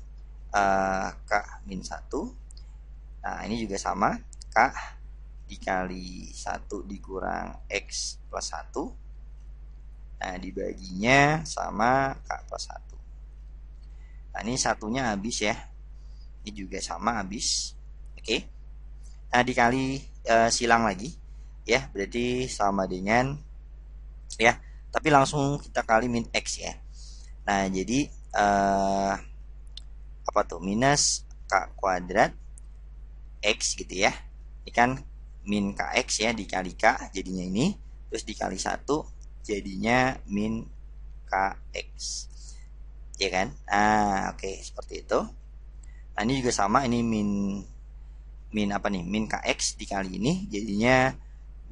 k min 1. Nah, ini juga sama, k dikali 1 dikurang x plus 1. Nah, dibaginya sama k plus 1. Nah, ini satunya habis ya, ini juga sama habis. Oke. Nah, dikali silang lagi ya, berarti sama dengan ya, tapi langsung kita kali min x ya. Nah, jadi apa tuh, minus k kuadrat x gitu ya. Ini kan min kx ya, dikali k jadinya ini, terus dikali 1 jadinya min kx ya kan. Nah, oke, seperti itu. Nah, ini juga sama, ini min apa nih, min kx dikali ini jadinya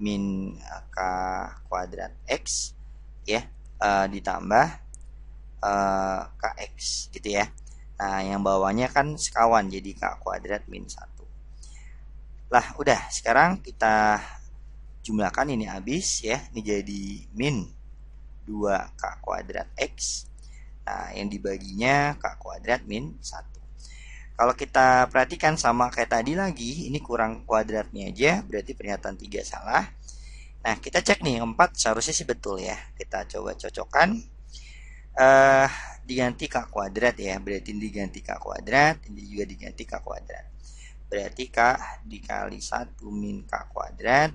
min k kuadrat x ya, ditambah kx gitu ya. Nah, yang bawahnya kan sekawan, jadi k kuadrat min 1. Lah, udah, sekarang kita jumlahkan, ini habis ya, ini jadi min 2k kuadrat x. Nah, yang dibaginya k kuadrat min 1. Kalau kita perhatikan sama kayak tadi lagi, ini kurang kuadratnya aja, berarti pernyataan 3 salah. Nah, kita cek nih 4 seharusnya sih betul ya. Kita coba cocokkan. Diganti K kuadrat ya. Berarti ini diganti K kuadrat, ini juga diganti K kuadrat. Berarti K dikali 1 min K kuadrat.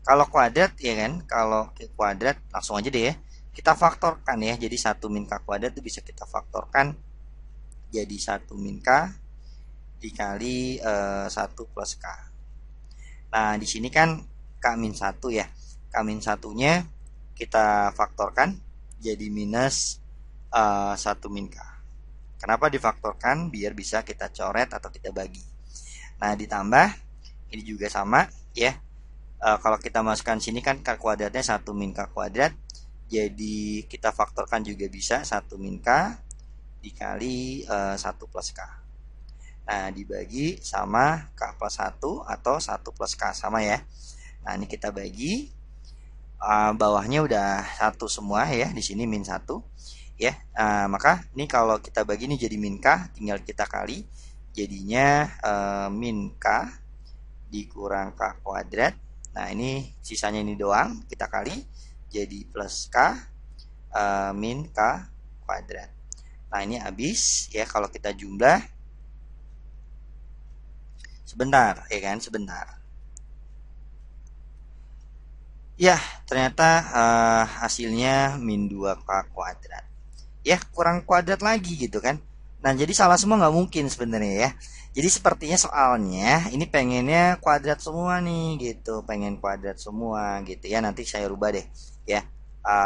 Kalau kuadrat ya kan, kalau ke kuadrat langsung aja deh ya. Kita faktorkan ya. Jadi 1 min K kuadrat itu bisa kita faktorkan jadi 1 min K dikali 1 plus K. Nah, di sini kan K min 1 ya. K min 1-nya kita faktorkan jadi minus 1 min K. Kenapa difaktorkan? Biar bisa kita coret atau kita bagi. Nah, ditambah ini juga sama ya. Kalau kita masukkan sini kan K kuadratnya 1 min K kuadrat. Jadi kita faktorkan juga bisa 1 min K dikali 1 plus K. Nah, dibagi sama K plus 1 atau 1 plus K sama ya. Nah, ini kita bagi. Bawahnya udah 1 semua ya. Di sini min 1 ya. Maka ini kalau kita bagi ini jadi min K, tinggal kita kali. Jadinya min K dikurang K kuadrat. Nah, ini sisanya ini doang kita kali jadi plus K min K kuadrat. Nah, ini habis ya kalau kita jumlah. Sebentar ya kan, sebentar. Ya, ternyata hasilnya min 2K kuadrat. Ya, kurang kuadrat lagi gitu kan. Nah, jadi salah semua nggak mungkin sebenarnya ya. Jadi sepertinya soalnya ini pengennya kuadrat semua nih gitu, pengen kuadrat semua gitu ya. Nanti saya rubah deh ya.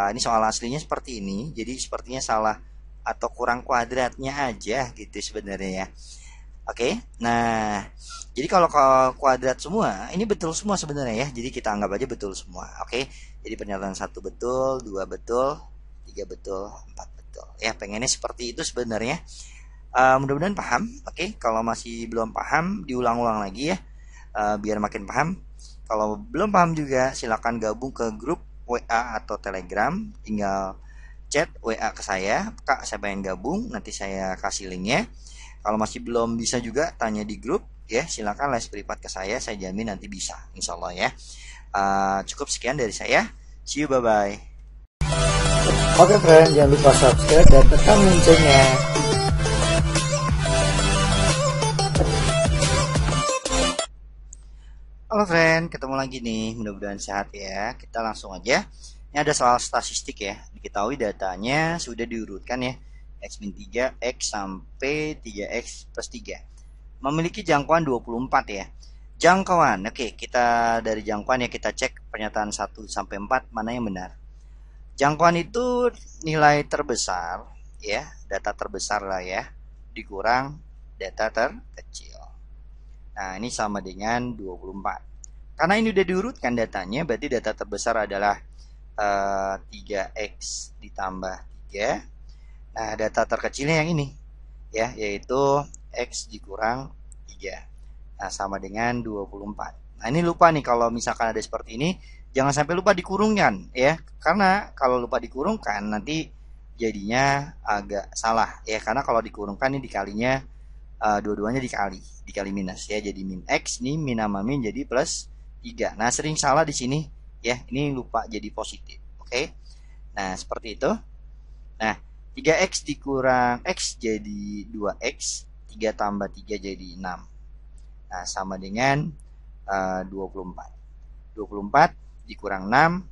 Ini soal aslinya seperti ini, jadi sepertinya salah atau kurang kuadratnya aja gitu sebenarnya ya. Oke, nah jadi kalau kuadrat semua ini betul semua sebenarnya ya. Jadi kita anggap aja betul semua. Oke, jadi pernyataan 1 betul, 2 betul, 3 betul, 4 betul. Ya, pengennya seperti itu sebenarnya. Mudah-mudahan paham. Oke, kalau masih belum paham diulang-ulang lagi ya, biar makin paham. Kalau belum paham juga silakan gabung ke grup WA atau Telegram, tinggal chat WA ke saya, Kak saya pengen gabung, nanti saya kasih linknya. Kalau masih belum bisa juga tanya di grup ya, silakan les privat ke saya jamin nanti bisa, insya Allah ya. Cukup sekian dari saya, see you, bye bye. Oke friend, jangan lupa subscribe dan tekan loncengnya. Halo friend, ketemu lagi nih, mudah-mudahan sehat ya. Kita langsung aja. Ini ada soal statistik ya. Diketahui datanya sudah diurutkan ya. X min 3, X sampai 3X plus 3. Memiliki jangkauan 24 ya. Jangkauan, oke, kita dari jangkauan ya kita cek pernyataan 1 sampai 4 mana yang benar. Jangkauan itu nilai terbesar ya, data terbesar lah ya, dikurang data terkecil. Nah, ini sama dengan 24. Karena ini udah diurutkan datanya, berarti data terbesar adalah 3X ditambah 3. Nah, data terkecilnya yang ini ya, yaitu X dikurang 3. Nah, sama dengan 24. Nah, ini lupa nih kalau misalkan ada seperti ini, jangan sampai lupa dikurungkan ya. Karena kalau lupa dikurungkan nanti jadinya agak salah ya. Karena kalau dikurungkan ini dikalinya dua-duanya dikali minus ya, jadi min X nih min sama min jadi plus 3. Nah, sering salah di sini ya, ini lupa jadi positif. Oke. Nah, seperti itu. Nah, 3X dikurang X jadi 2X, 3 tambah 3 jadi 6. Nah, sama dengan 24. 24 dikurang 6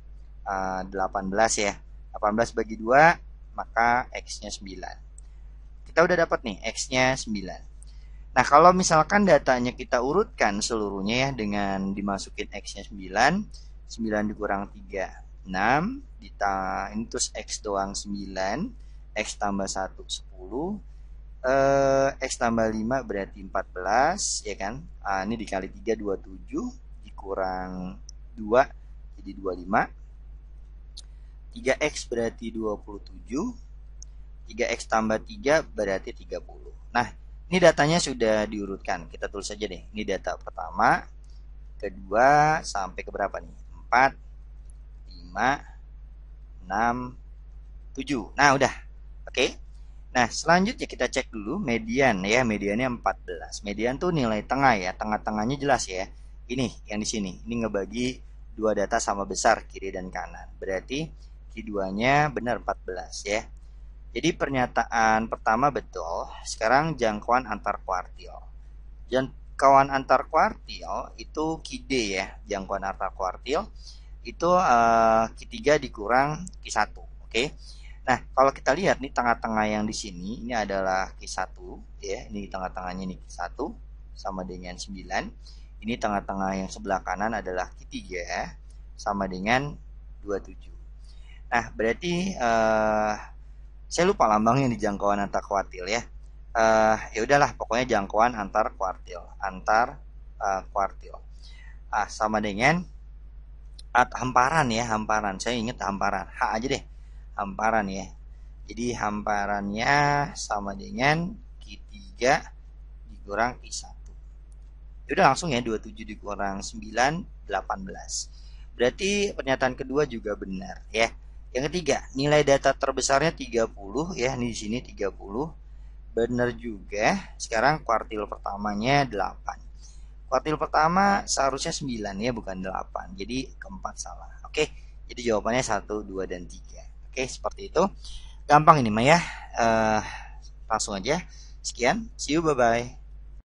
18 ya. 18 bagi 2 maka X-nya 9. Kita udah dapat nih X-nya 9. Nah, kalau misalkan datanya kita urutkan seluruhnya ya dengan dimasukin X-nya 9, 9 dikurang 3, 6, ini terus X doang 9, X tambah 1, 10, X tambah 5 berarti 14, ya kan? Ini dikali 3, 27, dikurang 2, jadi 25, 3X berarti 27, 3X tambah 3 berarti 30. Nah, ini datanya sudah diurutkan. Kita tulis saja deh. Ini data pertama, kedua, sampai ke berapa nih? 4, 5, 6, 7. Nah, udah. Oke. Nah, selanjutnya kita cek dulu median ya. Mediannya 14. Median tuh nilai tengah ya. Tengah-tengahnya jelas ya. ini yang di sini. Ini ngebagi dua data sama besar kiri dan kanan. Berarti Q2-nya benar 14 ya. Jadi pernyataan pertama betul. Sekarang jangkauan antar kuartil. Jangkauan antar kuartil itu Q-D ya. Jangkauan antar kuartil itu Q3 dikurang Q1. Oke. Nah, kalau kita lihat nih tengah-tengah yang di sini ini adalah Q1 ya. Ini tengah-tengahnya nih Q1 sama dengan 9. Ini tengah-tengah yang sebelah kanan adalah Q3 sama dengan 27. Nah, berarti saya lupa lambangnya di jangkauan antar kuartil ya. Ya udahlah, pokoknya jangkauan antar kuartil, kuartil. Sama dengan hamparan ya, hamparan. Saya ingat hamparan. H aja deh. Hamparan ya. Jadi hamparannya sama dengan Q3 dikurang Q1. Ya udah langsung ya, 27 dikurang 9, 18. Berarti pernyataan kedua juga benar ya. Yang ketiga, nilai data terbesarnya 30 ya, ini di sini 30. Benar juga. Sekarang kuartil pertamanya 8. Kuartil pertama seharusnya 9 ya, bukan 8. Jadi keempat salah. Oke. Jadi jawabannya 1, 2 dan 3. Oke, seperti itu. Gampang ini mah ya. Langsung aja. Sekian. See you, bye bye.